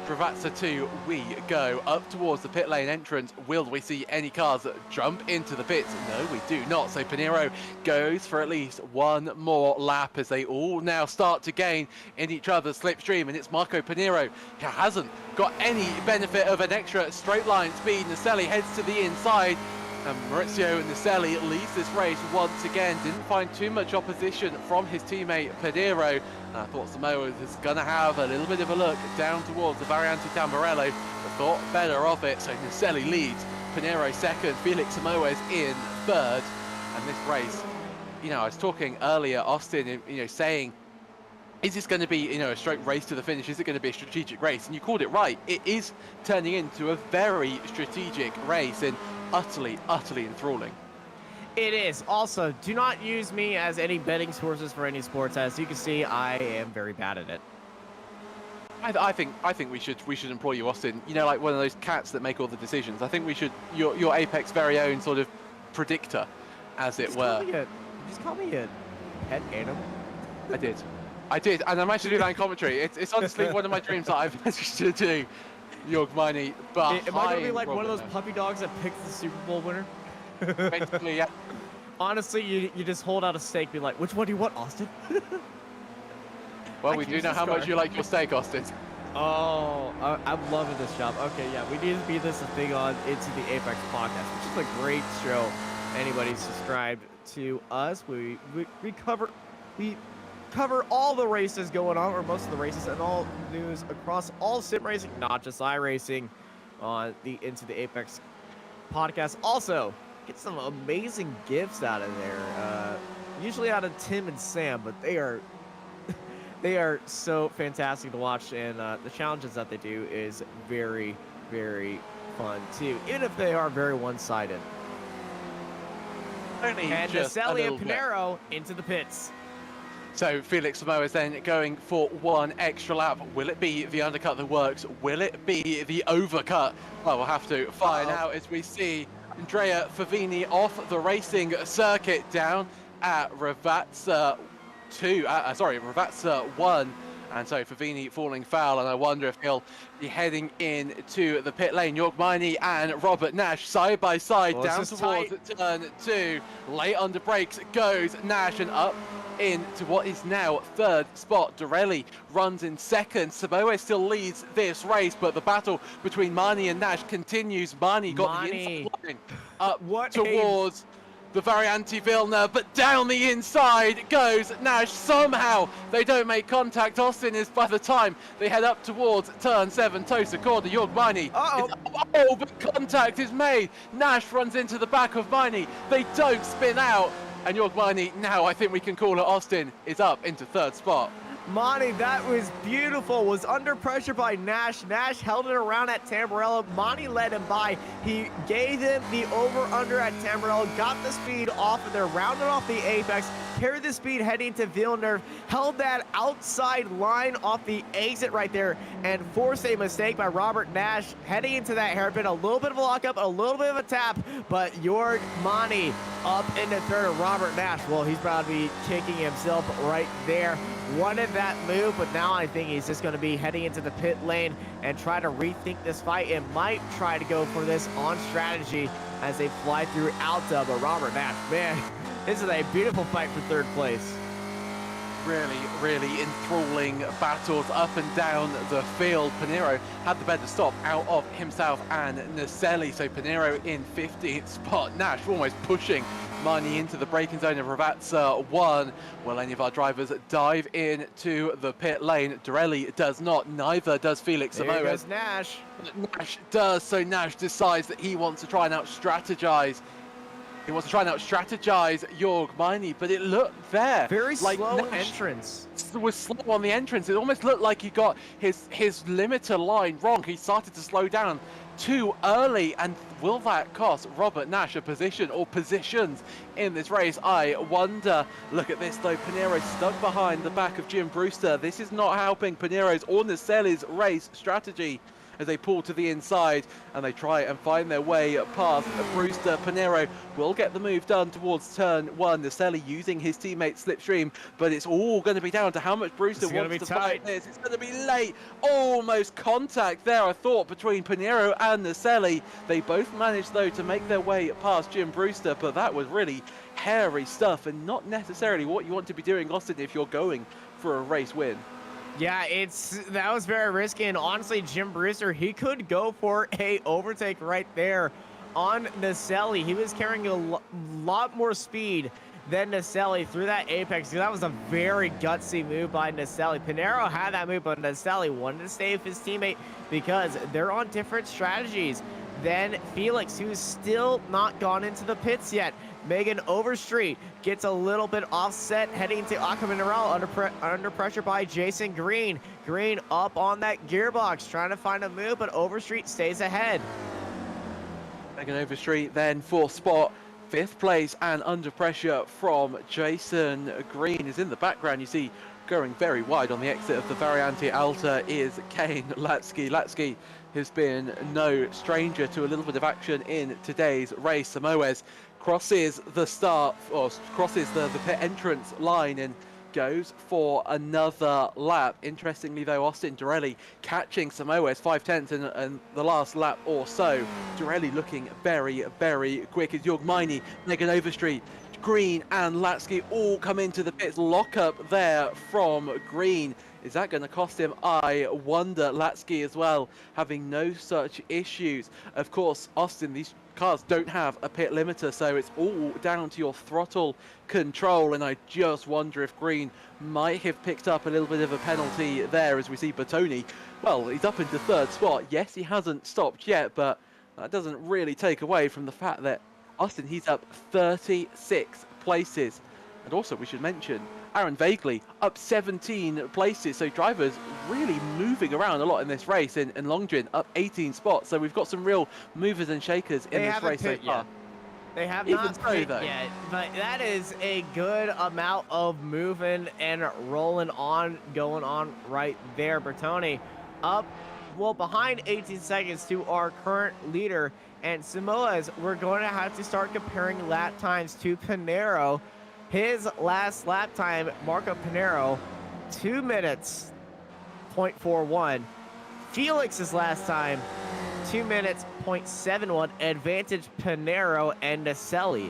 Ravazza 2, we go up towards the pit lane entrance. Will we see any cars that jump into the pits? No, we do not. So Pinheiro goes for at least one more lap as they all now start to gain in each other's slipstream. And it's Marco Pinheiro who hasn't got any benefit of an extra straight line speed. Naselli heads to the inside. And Maurizio Naselli leads this race once again. Didn't find too much opposition from his teammate Pinheiro. And I thought Samoa was going to have a little bit of a look down towards the Variante Tamburello, but thought better of it. So Naselli leads, Pinheiro second, Felix Samoa is in third. And this race, you know, I was talking earlier, Austin, you know, saying, is this going to be, you know, a straight race to the finish? Is it going to be a strategic race? And you called it right. It is turning into a very strategic race and utterly enthralling. It is. Also, do not use me as any betting sources for any sports. As you can see, I am very bad at it. I think we should employ you, Austin. You know, like one of those cats that make all the decisions. I think we should your Apex very own sort of predictor, as it were. Just call me a pet animal. I did, and I managed to do that in commentary. It's honestly one of my dreams that I've managed to do, Jorg Meine. But am I gonna be like one of those puppy dogs that picks the Super Bowl winner? Basically, yeah. Honestly, you just hold out a steak, be like, which one do you want, Austin? Well, we do know how much you like your steak, Austin. Oh, I'm loving this job. Okay, yeah, we need to be this a thing on Into the Apex podcast, which is a great show. Anybody subscribed to us? We cover all the races going on, or most of the races, and all news across all sim racing, not just iRacing, on the Into the Apex podcast. Also, get some amazing gifts out of there. Usually out of Tim and Sam, but they are so fantastic to watch, and the challenges that they do is very, very fun too, even if they are very one-sided. Only and just Naselli and Pinheiro into the pits. So Felix Samoa is then going for one extra lap. Will it be the undercut that works? Will it be the overcut? Well, we'll have to find out as we see Andrea Favini off the racing circuit down at Ravazza 1. And so Favini falling foul, and I wonder if he'll be heading into the pit lane. Jorg Meine and Robert Nash side by side down towards turn 2. Late under brakes goes Nash, and up into what is now third spot. Dorelli runs in second. Samoa still leads this race, but the battle between Mani and Nash continues. Mani got the inside line up towards the Variante Vilna, but down the inside goes Nash. Somehow they don't make contact. Austin is, by the time they head up towards turn 7, Tosa Corda, Jorg Meine. But contact is made. Nash runs into the back of Meine. They don't spin out. And Jorg Meine, now I think we can call it, Austin is up into third spot. Mani, that was beautiful. Was under pressure by Nash. Nash held it around at Tamburello. Mani led him by. He gave him the over-under at Tamburello, got the speed off of there, rounded off the apex, carried the speed heading to Villeneuve, held that outside line off the exit right there, and forced a mistake by Robert Nash heading into that hairpin. A little bit of a lockup, a little bit of a tap, but Jorg Meine up into third. Robert Nash, well, he's probably kicking himself right there. Wanted that move, but now I think he's just going to be heading into the pit lane and try to rethink this fight and might try to go for this on strategy as they fly through Alta. But Robert Nash, man, this is a beautiful fight for third place. Really enthralling battles up and down the field. Pinheiro had the better stop out of himself and Naselli, so Pinheiro in 15th spot. Nash almost pushing Meine into the braking zone of Ravazza 1. Will any of our drivers dive into the pit lane? Dorelli does not, neither does Felix Samoa. There goes Nash. Nash does, so Nash decides that he wants to try and out-strategize. He wants to try and out-strategize Jorg Meine, but it looked there. Very like slow Nash entrance. Was slow on the entrance. It almost looked like he got his limiter line wrong. He started to slow down too early, and will that cost Robert Nash a position or positions in this race? I wonder. Look at this though, Pinheiro stuck behind the back of Jim Brewster. This is not helping Pinheiro's or Naselli's race strategy. as they pull to the inside and they try and find their way past Brewster. Pinero will get the move done towards turn 1. Naselli using his teammate Slipstream, but it's all going to be down to how much Brewster wants to fight this. It's going to be late. Almost contact there, I thought, between Pinero and Naselli. They both managed, though, to make their way past Jim Brewster, but that was really hairy stuff and not necessarily what you want to be doing, Austin, if you're going for a race win. Yeah, that was very risky, and honestly, Jim Brewster, he could go for a overtake right there on Naselli. He was carrying a lot more speed than Naselli through that apex. That was a very gutsy move by Naselli. Pinero had that move, but Naselli wanted to stay with his teammate because they're on different strategies than Felix, who's still not gone into the pits yet. Megan Overstreet gets a little bit offset, heading to Aqua Mineral under pressure by Jason Green. Green up on that gearbox, trying to find a move, but Overstreet stays ahead. Megan Overstreet then fourth spot, 5th place, and under pressure from Jason Green is in the background. You see going very wide on the exit of the Variante Alta is Kane Latsky. Latsky has been no stranger to a little bit of action in today's race. Samoes crosses the start, or crosses the pit entrance line and goes for another lap. Interestingly though, Austin Dorelli catching Samoes 5/10 in the last lap or so. Dorelli looking very, very quick as Jorgmaini, Megan Overstreet, Green and Latsky all come into the pits. Lock up there from Green. Is that going to cost him? I wonder. Latsky as well, having no such issues. Of course, Austin, these cars don't have a pit limiter, so it's all down to your throttle control, and I just wonder if Green might have picked up a little bit of a penalty there, as we see Bertoni. Well, he's up into 3rd spot. Yes, he hasn't stopped yet, but that doesn't really take away from the fact that Austin, he's up 36 places. And also, we should mention, Aaron Vagley up 17 places. So drivers really moving around a lot in this race. And Longjin up 18 spots. So we've got some real movers and shakers in this race so far. They have not pit yet, but that is a good amount of moving and rolling on, going on right there. Bertoni up, well, behind 18 seconds to our current leader. And Samoas, we're going to have to start comparing lap times to Pinero. His last lap time, Marco Pinero, 2 minutes, 0.41. Felix's last time, 2 minutes, 0.71. Advantage Pinero and Naselli.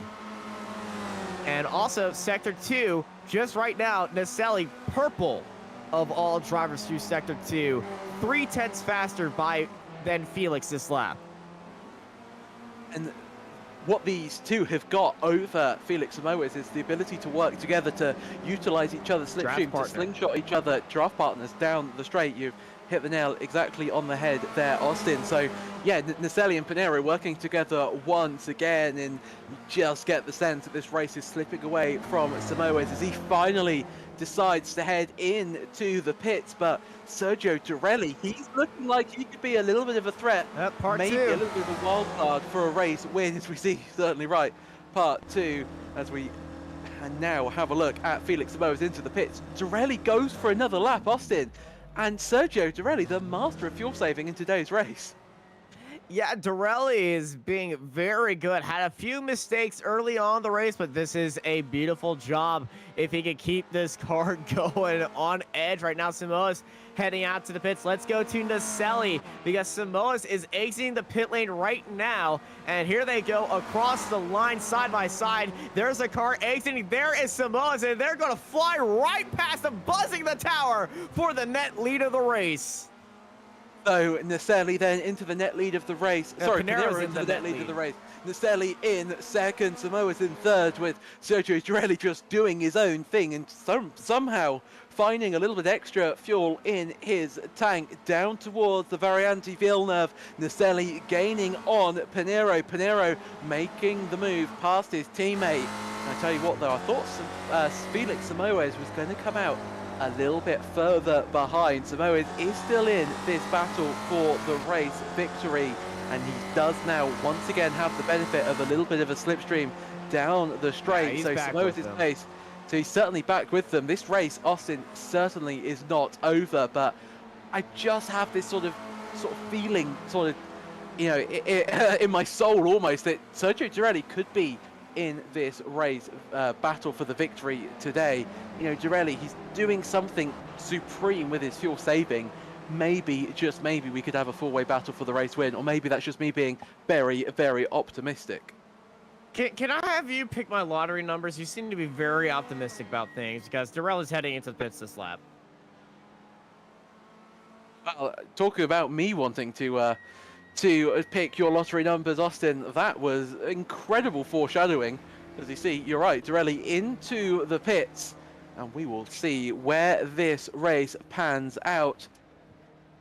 And also, Sector 2, just right now, Naselli, purple of all drivers through Sector 2. 3/10 faster than Felix this lap. And what these two have got over Felix Samoes is the ability to work together to utilize each other's slipstream, to slingshot each other, draft partners down the straight. You've hit the nail exactly on the head there, Austin. So yeah, Naselli and Pinero working together once again, and you just get the sense that this race is slipping away from Samoes as he finally decides to head into the pits. But Sergio Dorelli, he's looking like he could be a little bit of a threat, maybe a little bit of a wild card for a race win, as we see. Certainly right. Part 2, as we now have a look at Felix Samoes into the pits. Dorelli goes for another lap, Austin, and Sergio Dorelli, the master of fuel saving in today's race. Yeah, Dorelli is being very good. Had a few mistakes early on the race, but this is a beautiful job if he can keep this car going on edge. Right now, Samoas heading out to the pits. Let's go to Naselli because Samoas is exiting the pit lane right now. And here they go across the line side by side. There's a car exiting. There is Samoas, and they're going to fly right past them, buzzing the tower for the net lead of the race. So Naselli then into the net lead of the race. Sorry, Pinero into the net lead of the race. Naselli in second, Samoas in third, with Sergio Dorelli just doing his own thing and somehow finding a little bit extra fuel in his tank down towards the Variante Villeneuve. Naselli gaining on Pinero. Pinero making the move past his teammate. And I tell you what though, I thought Felix Samoes was going to come out a little bit further behind. Samoes is still in this battle for the race victory, and he does now once again have the benefit of a little bit of a slipstream down the straight. So Samoes is pace. So he's certainly back with them. This race, Austin, certainly is not over, but I just have this sort of sort of feeling sort of, you know, in my soul almost that Sergio Girelli could be in this race battle for the victory today. You know, Girelli, he's doing something supreme with his fuel saving. Maybe, just maybe, we could have a four-way battle for the race win, or maybe that's just me being very, very optimistic. Can I have you pick my lottery numbers? You seem to be very optimistic about things because Darrell heading into the pits this lap. Well, talking about me wanting to pick your lottery numbers, Austin, that was incredible foreshadowing. As you see, you're right, Girelli into the pits, and we will see where this race pans out.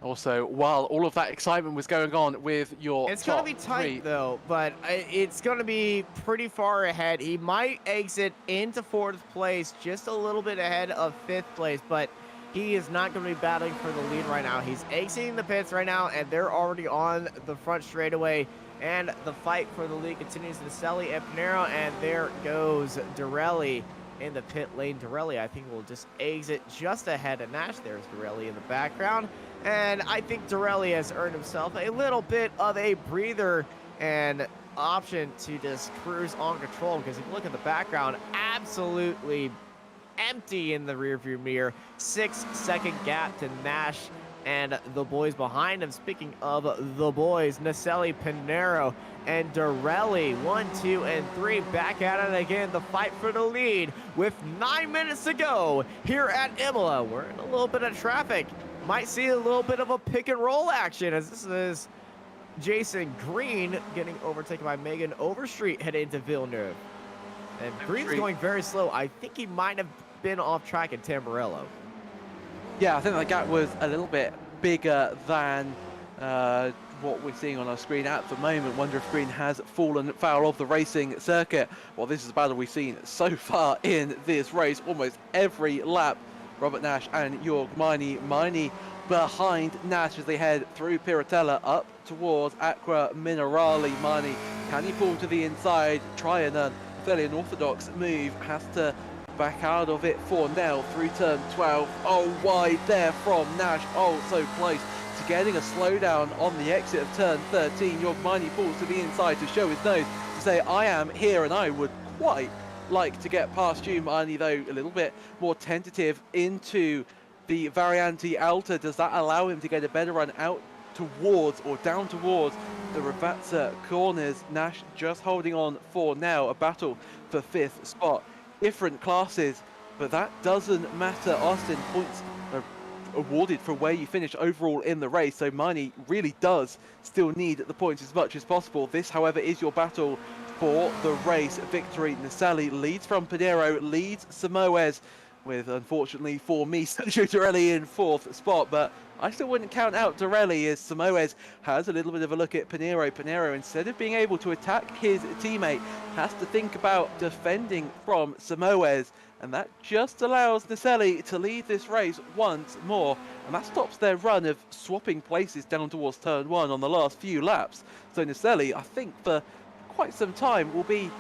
Also, while all of that excitement was going on with your It's going to be tight, though, but it's going to be pretty far ahead. He might exit into 4th place, just a little bit ahead of 5th place, but he is not going to be battling for the lead right now. He's exiting the pits right now, and they're already on the front straightaway, and the fight for the lead continues. Naselli and Pinero, and there goes Girelli in the pit lane. Girelli, I think, will just exit just ahead of Nash. There's Girelli in the background. And I think Girelli has earned himself a little bit of a breather and option to just cruise on control, because if you look at the background, absolutely empty in the rearview mirror. 6-second gap to Nash and the boys behind him. Speaking of the boys, Naselli, Pinero, and Girelli, 1, 2, and 3, back at it again. The fight for the lead with 9 minutes to go here at Imola. We're in a little bit of traffic. Might see a little bit of a pick and roll action, as this is Jason Green getting overtaken by Megan Overstreet heading into Villeneuve. And Green's going very slow. I think he might have been off track at Tamburello. Yeah, I think that gap was a little bit bigger than what we're seeing on our screen at the moment. Wonder if Green has fallen foul of the racing circuit. Well, this is a battle we've seen so far in this race, almost every lap. Robert Nash and Jorg Miney behind Nash as they head through Piratella up towards Aqua Minerale. Miney, can he pull to the inside? Try and a fairly unorthodox move. Has to back out of it for now through turn 12. Oh, wide there from Nash. Oh, so close to getting a slowdown on the exit of turn 13. Jorg Miney pulls to the inside to show his nose, to say, I am here, and I would quite like to get past you. Miney, though, a little bit more tentative into the Variante Alta. Does that allow him to get a better run out towards or down towards the Ravazza corners? Nash just holding on for now. A battle for 5th spot. Different classes, but that doesn't matter. Austin, points are awarded for where you finish overall in the race, so Miney really does still need the points as much as possible. This, however, is your battle for the race victory. Naselli leads from Pinero, leads Samoes, with, unfortunately for me, Sergio Girelli in 4th spot, but I still wouldn't count out Girelli, as Samoes has a little bit of a look at Pinero. Pinero, instead of being able to attack his teammate, has to think about defending from Samoes, and that just allows Naselli to lead this race once more, and that stops their run of swapping places down towards turn 1 on the last few laps. So Naselli, I think, for quite some time will be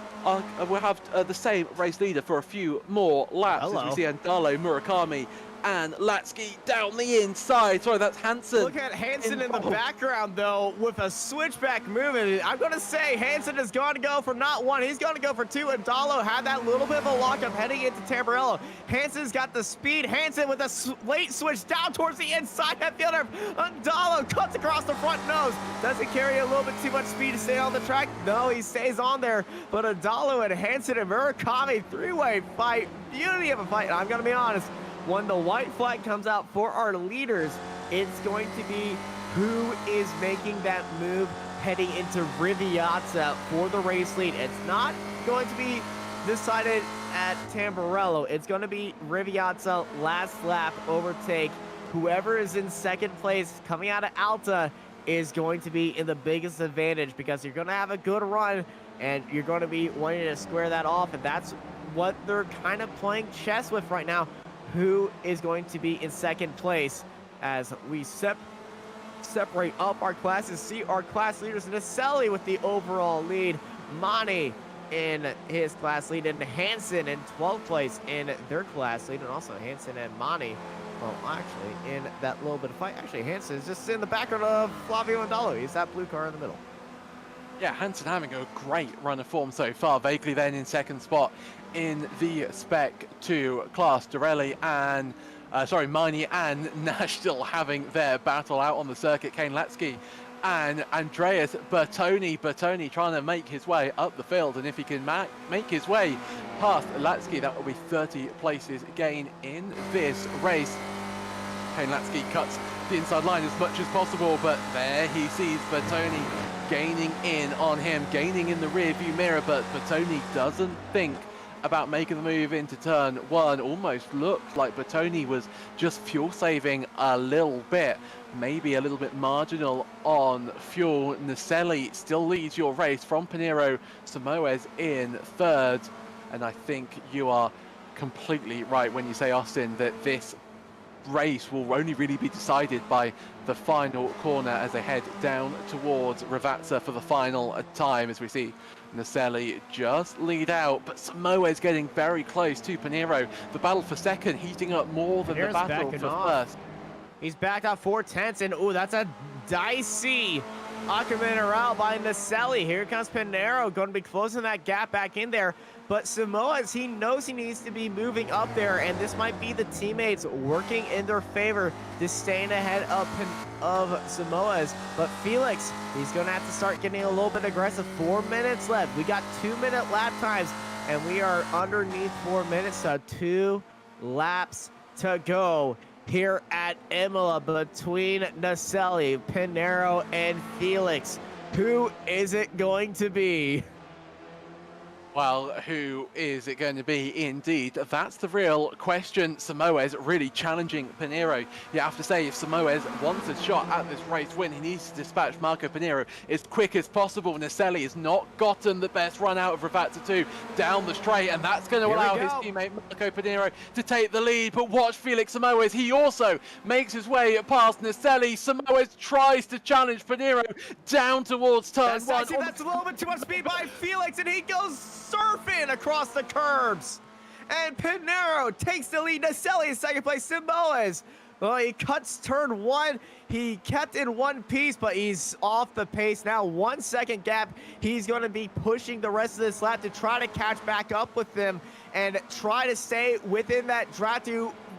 we'll have the same race leader for a few more laps. Hello. As we see Andalo, Murakami and Latsky down the inside. Sorry, that's Hansen. Look at Hansen in the background, though, with a switchback movement. I'm going to say Hansen is going to go for not 1. He's going to go for 2. And Andalo had that little bit of a lockup heading into Tamburello. Hansen's got the speed. Hansen with a late switch down towards the inside that fielder. Andalo cuts across the front nose. Does he carry a little bit too much speed to stay on the track? No, he stays on there. But Andalo and Hansen and Murakami, 3-way fight. Beauty of a fight. I'm going to be honest. When the white flag comes out for our leaders, it's going to be who is making that move heading into Riviata for the race lead. It's not going to be decided at Tamburello. It's going to be Riviata last lap overtake. Whoever is in 2nd place coming out of Alta is going to be in the biggest advantage, because you're going to have a good run and you're going to be wanting to square that off, and that's what they're kind of playing chess with right now. Who is going to be in 2nd place as we separate up our classes, see our class leaders. Naselli with the overall lead, Mani in his class lead, and Hansen in 12th place in their class lead, and also Hansen and Mani Well, actually, in that little bit of fight, actually, Hansen is just in the background of Flavio Andalo. He's that blue car in the middle. Yeah, Hansen having a great run of form so far. Vaguely then in second spot in the Spec 2 class. Dorelli and, Miney and Nash still having their battle out on the circuit. Kane Latsky and Andreas Bertoni. Bertoni trying to make his way up the field, and if he can make his way past Latsky, that will be 30 places gain in this race. Kane Latsky cuts the inside line as much as possible, but there he sees Bertoni gaining in on him, gaining in the rear view mirror, but Bertoni doesn't think about making the move into turn one. Almost looked like Bertoni was just fuel saving a little bit, maybe a little bit marginal on fuel. Naselli still leads your race from Pinheiro. Samoes in third, and I think you are completely right when you say, Austin, that this race will only really be decided by the final corner as they head down towards Ravazza for the final time, as we see Naselli just lead out, but Samoes getting very close to Pinheiro. The battle for second heating up more than the battle for first. He's backed out 4/10, and oh, that's a dicey Ackerman around by Naselli. Here comes Pinheiro, going to be closing that gap back in there. But Samoes, he knows he needs to be moving up there, and this might be the teammates working in their favor to staying ahead of Samoes. But Felix, he's going to have to start getting a little bit aggressive. 4 minutes left. We got 2-minute lap times, and we are underneath 4 minutes, so 2 laps to go here at Imola between Naselli, Pinheiro, and Felix. Who is it going to be? Well, who is it going to be indeed? That's the real question. Samoes really challenging Pinheiro. You have to say, if Samoes wants a shot at this race win, he needs to dispatch Marco Pinheiro as quick as possible. Naselli has not gotten the best run out of Ravazza 2 down the straight, and that's going to allow his teammate Marco Pinheiro to take the lead. But watch Felix Samoes. He also makes his way past Naselli. Samoes tries to challenge Pinheiro down towards turn one. That's a little bit too much speed by Felix, and he goes surfing across the curbs. And Pinheiro takes the lead. Naselli in second place. Samoes, well, he cuts turn one. He kept in one piece, but he's off the pace now. 1 second gap. He's going to be pushing the rest of this lap to try to catch back up with them and try to stay within that draft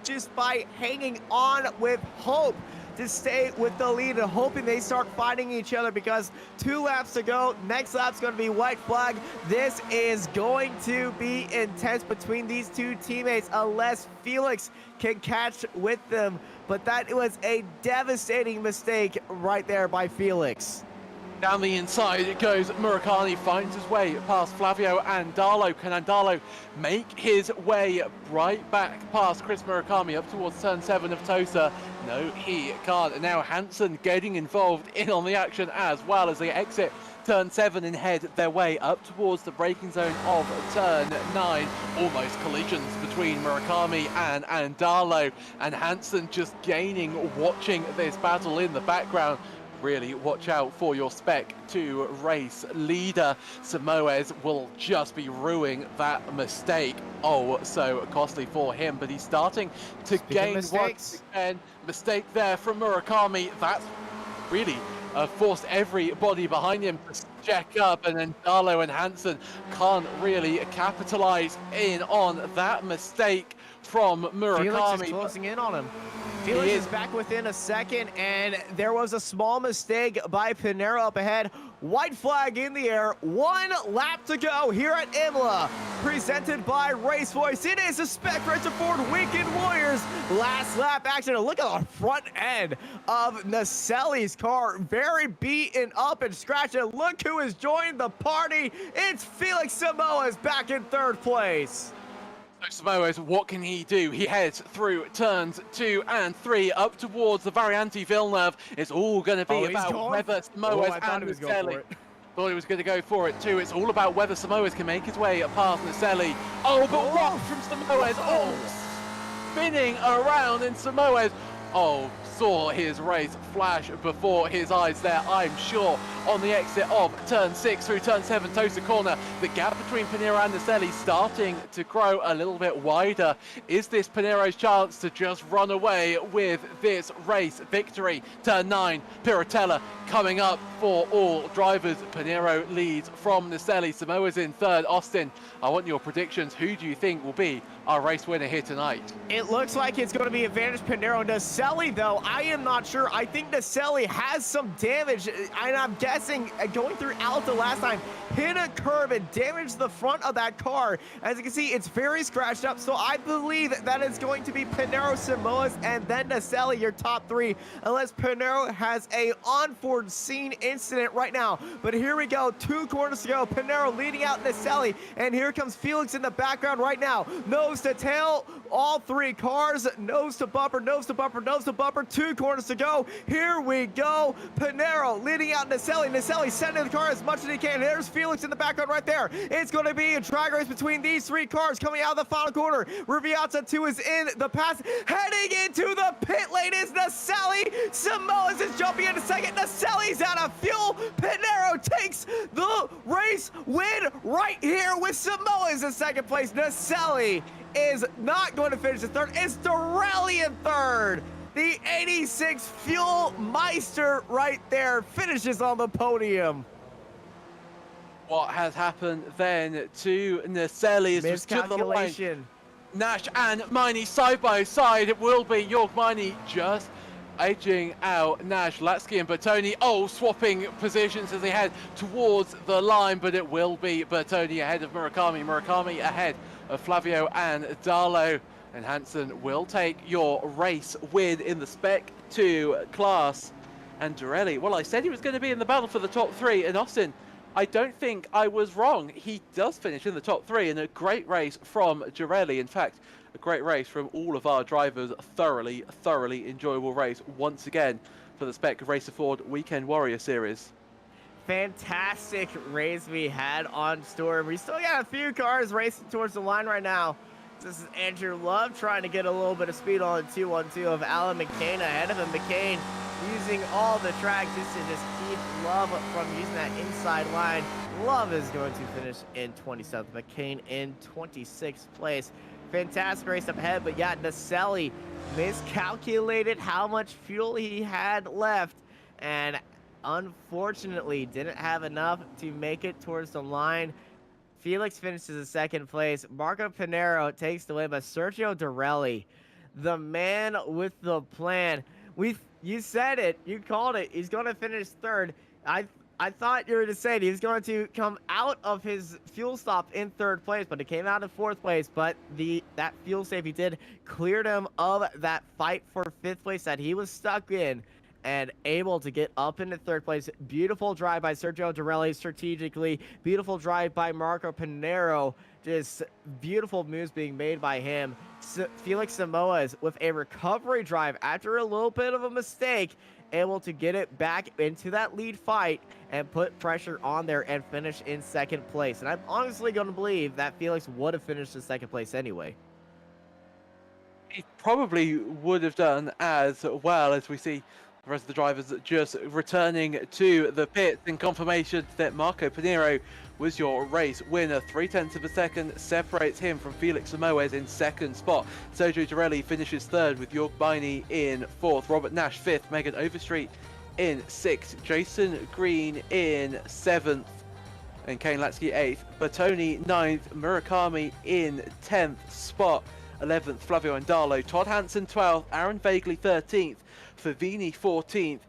just by hanging on with hope to stay with the lead and hoping they start fighting each other, because 2 laps to go. Next lap's going to be white flag. This is going to be intense between these two teammates unless Felix can catch with them. But that was a devastating mistake right there by Felix. Down the inside it goes. Murakami finds his way past Flavio Andalo. Can Andalo make his way right back past Chris Murakami up towards turn 7 of Tosa? No, he can't. And now Hansen getting involved in on the action as well as they exit turn 7 and head their way up towards the braking zone of turn 9. Almost collisions between Murakami and Andalo, and Hansen just gaining, watching this battle in the background. Really watch out for your Spec 2 race leader. Samoes will just be ruining that mistake. Oh, so costly for him, but he's starting to gain once again. Mistake there from Murakami. That's really forced everybody behind him to check up, and then Darlow and Hansen can't really capitalize in on that mistake from Murakami. Felix is closing in on him. Felix is back within a second, and there was a small mistake by Pinheiro up ahead. White flag in the air. 1 lap to go here at Imola. Presented by RaceVoice. It is a Spec Racer Ford Weekend Warriors last lap action. And look at the front end of Naselli's car. Very beaten up and scratched. And look who has joined the party. It's Felix Samoes back in 3rd place. So Samoes, what can he do? He heads through turns 2 and 3 up towards the Variante Villeneuve. It's all going to be about whether Samoes and Naselli. Thought he was going to go for it too. It's all about whether Samoes can make his way past Naselli. Oh, but what from Samoes? Oh, spinning around in Samoes. Oh, saw his race flash before his eyes there, I'm sure. On the exit of turn 6 through turn 7, Tosa corner, the gap between Pinero and Naselli starting to grow a little bit wider. Is this Pinero's chance to just run away with this race victory? Turn 9, Piratella coming up for all drivers. Pinero leads from Naselli. Samoa's in third. Austin, I want your predictions. Who do you think will be our race winner here tonight? It looks like it's going to be advantage Pinero. Naselli, though, I am not sure. I think Naselli has some damage, and I'm guessing going through Alta last time, hit a curb and damaged the front of that car. As you can see, it's very scratched up, so I believe that it's going to be Pinero, Samoas, and then Naselli, your top 3, unless Pinero has a unforeseen incident right now. But here we go, 2 corners to go. Pinero leading out Naselli, and here comes Felix in the background right now. Nose to tail, all 3 cars, nose to bumper, nose to bumper, nose to bumper, 2 corners to go. Here we go, Pinero leading out Naselli. Naselli sending the car as much as he can. There's Felix in the background right there. It's going to be a drag race between these 3 cars coming out of the final corner. Rubiata 2 is in the pass. Heading into the pit lane is Naselli. Samoas is jumping into second. Naselli's out of fuel. Pinero takes the race win right here with Samoas in second place. Naselli is not going to finish in third. It's Dorelli in third. The 86 Fuel Meister right there finishes on the podium. What has happened then to Naselli is Miscalculation. Nash and Miney side by side. It will be York Miney just edging out Nash. Latsky and Bertoni, swapping positions as they head towards the line, but it will be Bertoni ahead of Murakami. Murakami ahead of Flavio and Darlow. And Hansen will take your race win in the Spec 2 class. And Dorelli, well, I said he was going to be in the battle for the top 3. And Austin, I don't think I was wrong. He does finish in the top 3 in a great race from Dorelli. In fact, a great race from all of our drivers. Thoroughly enjoyable race once again for the Spec Racer Ford Weekend Warrior Series. Fantastic race we had on Storm. We still got a few cars racing towards the line right now. This is Andrew Love trying to get a little bit of speed on the 2-1-2 of Alan McCain ahead of him. McCain using all the track just to keep Love from using that inside line. Love is going to finish in 27th. McCain in 26th place. Fantastic race up ahead, but yeah, Naselli miscalculated how much fuel he had left and unfortunately didn't have enough to make it towards the line. Felix finishes in second place. Marco Pinero takes the win, but Sergio Dorelli, the man with the plan. You said it. You called it. He's going to finish third. I thought you were to say he was going to come out of his fuel stop in third place, but it came out in fourth place. But that fuel save he did cleared him of that fight for fifth place that he was stuck in, and able to get up into third place. Beautiful drive by Sergio Dorelli strategically. Beautiful drive by Marco Pinero. Just beautiful moves being made by him. Felix Samoas with a recovery drive after a little bit of a mistake, able to get it back into that lead fight and put pressure on there and finish in second place. And I'm honestly going to believe that Felix would have finished in second place anyway. He probably would have done as well, as we see the rest of the drivers just returning to the pits in confirmation that Marco Pinero was your race winner. 0.3 of a second separates him from Felix Samoes in second spot. Sergio Dorelli finishes third with York Biney in fourth. Robert Nash fifth. Megan Overstreet in sixth. Jason Green in seventh. And Kane Latsky eighth. Bertoni ninth. Murakami in 10th spot. 11th, Flavio Andalo. Todd Hansen 12th. Aaron Vagley 13th. Favini 14th.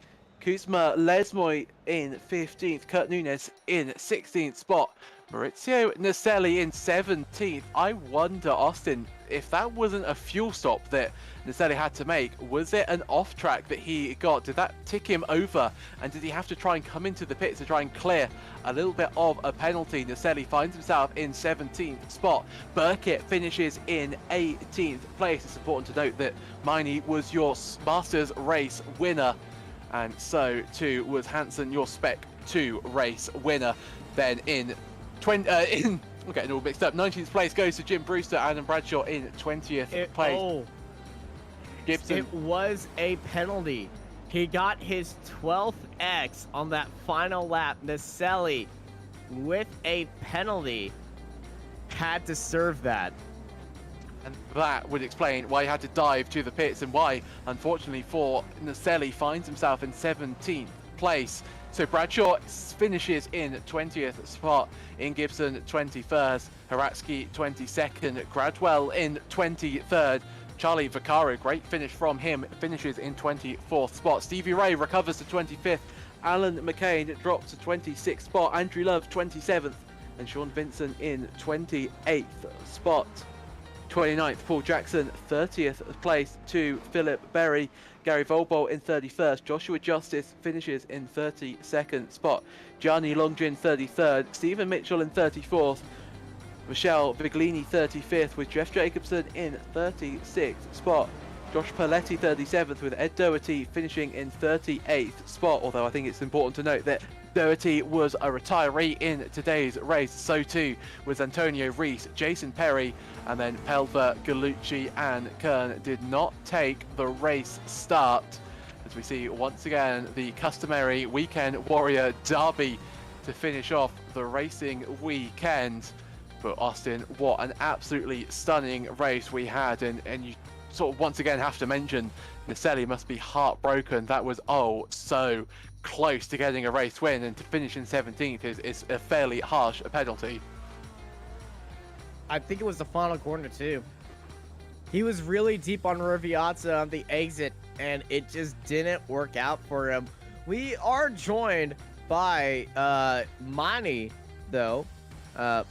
Kuzma Lesmoy in 15th. Kurt Nunes in 16th spot. Maurizio Naselli in 17th. I wonder, Austin, if that wasn't a fuel stop that Naselli had to make, was it an off track that he got? Did that tick him over? And did he have to try and come into the pits to try and clear a little bit of a penalty? Naselli finds himself in 17th spot. Burkett finishes in 18th place. It's important to note that Miney was your Masters race winner, and so too was Hansen, your Spec 2 race winner. Then in I'm getting all mixed up. 19th place goes to Jim Brewster. Adam Bradshaw in 20th place. Gibson. It was a penalty. He got his 12th X on that final lap. Naselli, with a penalty, had to serve that. And that would explain why he had to dive to the pits and why, unfortunately for Naselli, finds himself in 17th place. So Bradshaw finishes in 20th spot, in Gibson 21st, Haratsky 22nd, Gradwell in 23rd, Charlie Vaccaro, great finish from him, finishes in 24th spot. Stevie Ray recovers to 25th, Alan McCain drops to 26th spot, Andrew Love 27th, and Sean Vincent in 28th spot. 29th, Paul Jackson, 30th place to Philip Berry. Gary Volbol in 31st. Joshua Justice finishes in 32nd spot. Gianni Longjin 33rd. Stephen Mitchell in 34th. Michelle Viglini 35th with Jeff Jacobson in 36th spot. Josh Paletti 37th with Ed Doherty finishing in 38th spot, although I think it's important to note that Doherty was a retiree in today's race. So too was Antonio Rees, Jason Perry, and then Pelver, Gallucci and Kern did not take the race start, as we see once again the customary weekend warrior derby to finish off the racing weekend. But Austin, what an absolutely stunning race we had, and you sort of once again have to mention Naselli must be heartbroken. That was so close to getting a race win, and to finish in 17th is a fairly harsh penalty. I think it was the final corner too. He was really deep on Roviazza on the exit, and it just didn't work out for him. We are joined by Mani, though.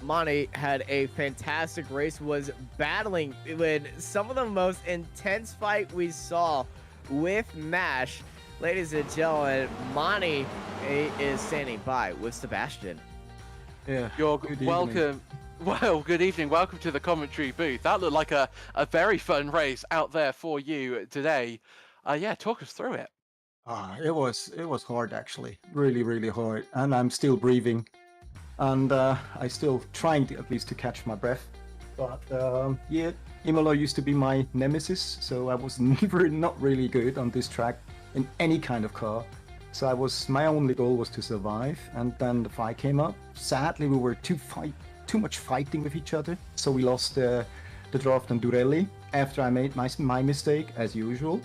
Mani had a fantastic race, was battling with some of the most intense fight we saw with Nash. Ladies and gentlemen, Mani is standing by with Sebastian. Yeah, You're welcome. Well, good evening. Welcome to the commentary booth. That looked like a very fun race out there for you today. Yeah, talk us through it. It was hard actually, really hard, and I'm still breathing. And I still trying to, at least to catch my breath. But yeah, Imola used to be my nemesis, so I was never not really good on this track in any kind of car. So my only goal was to survive, and then the fight came up. Sadly, we were too much fighting with each other, so we lost the draft on Durelli after I made my mistake as usual.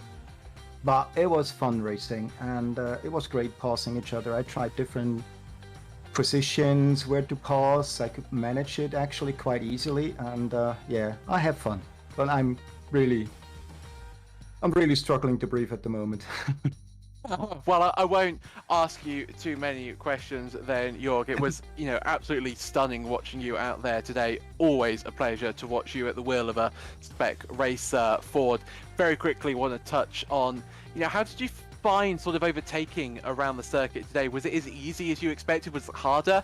But it was fun racing, and it was great passing each other. I tried different positions where to pass. I could manage it actually quite easily, and yeah, I have fun. But I'm really struggling to breathe at the moment. Well, I won't ask you too many questions then, Jorg. It was, absolutely stunning watching you out there today. Always a pleasure to watch you at the wheel of a spec racer Ford. Very quickly want to touch on, how did you find sort of overtaking around the circuit today? Was it as easy as you expected? Was it harder?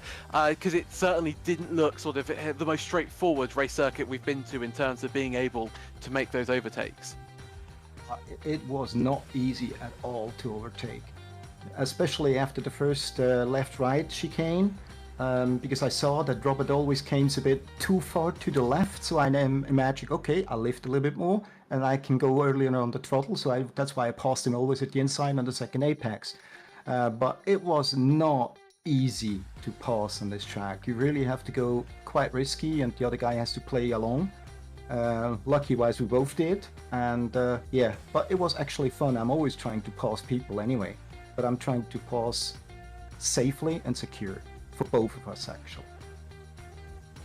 Because it certainly didn't look sort of the most straightforward race circuit we've been to in terms of being able to make those overtakes. It was not easy at all to overtake, especially after the first left-right chicane, because I saw that Robert always came a bit too far to the left, so I imagined, okay, I'll lift a little bit more and I can go earlier on the throttle, so that's why I passed him always at the inside on the second apex. But it was not easy to pass on this track. You really have to go quite risky, and the other guy has to play along. Lucky-wise, we both did, and yeah, but it was actually fun. I'm always trying to pass people anyway, but I'm trying to pass safely and secure for both of us, actually.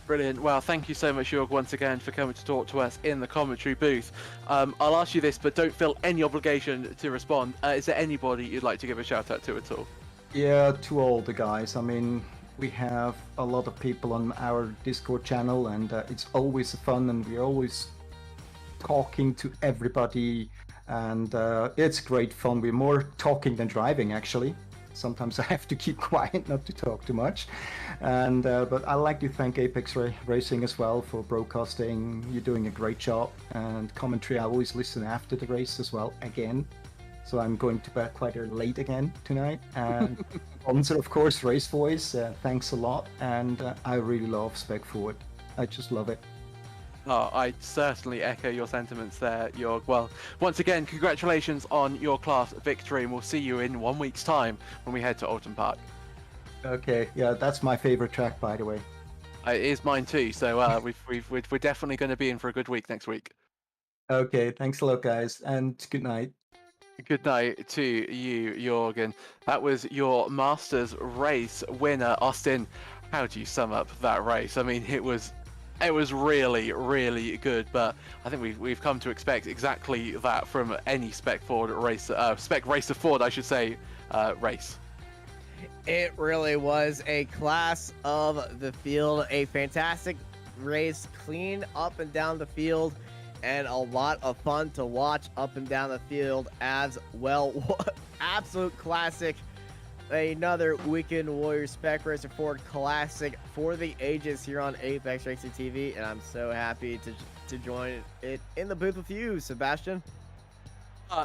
Brilliant. Well, thank you so much, Jorg, once again for coming to talk to us in the commentary booth. I'll ask you this, but don't feel any obligation to respond. Is there anybody you'd like to give a shout out to at all? Yeah, to all the guys. I mean, we have a lot of people on our Discord channel, and it's always fun, and we're always talking to everybody, and it's great fun. We're more talking than driving, actually. Sometimes I have to keep quiet not to talk too much, and but I'd like to thank Apex Racing as well for broadcasting. You're doing a great job, and commentary I always listen after the race as well again. So I'm going to bed quite late again tonight. And sponsor, of course, RaceVoice. Thanks a lot. And I really love Spec Forward. I just love it. Oh, I certainly echo your sentiments there, Jorg. Well, once again, congratulations on your class victory, and we'll see you in 1 week's time when we head to Alton Park. Okay, yeah, that's my favorite track, by the way. It is mine too, so we're definitely going to be in for a good week next week. Okay, thanks a lot, guys, and good night. Good night to you, Jorgen. That was your Masters race winner, Austin. How do you sum up that race? I mean, it was really, really good, but I think we've come to expect exactly that from any Spec Racer Ford, I should say, race. It really was a class of the field, a fantastic race, clean up and down the field, and a lot of fun to watch up and down the field as well. Absolute classic. Another Weekend Warriors Spec Racer Ford classic for the ages here on Apex Racing TV, and I'm so happy to join it in the booth with you, Sebastian.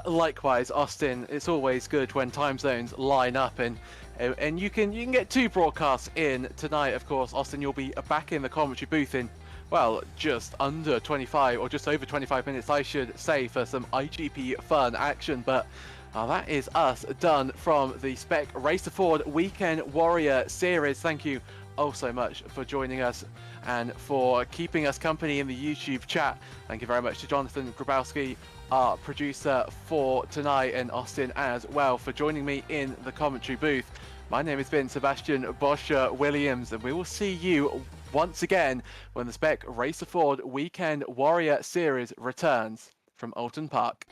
Likewise, Austin. It's always good when time zones line up, and you can get 2 broadcasts in tonight. Of course, Austin, you'll be back in the commentary booth in, well, just under 25 or just over 25 minutes, I should say, for some IGP fun action. But that is us done from the Spec Racer Ford Weekend Warrior Series. Thank you all so much for joining us and for keeping us company in the YouTube chat. Thank you very much to Jonathan Grabowski, our producer for tonight, and Austin as well for joining me in the commentary booth. My name has been Sebastian Boscher Williams, and we will see you once again when the Spec Racer Ford Weekend Warrior Series returns from Alton Park.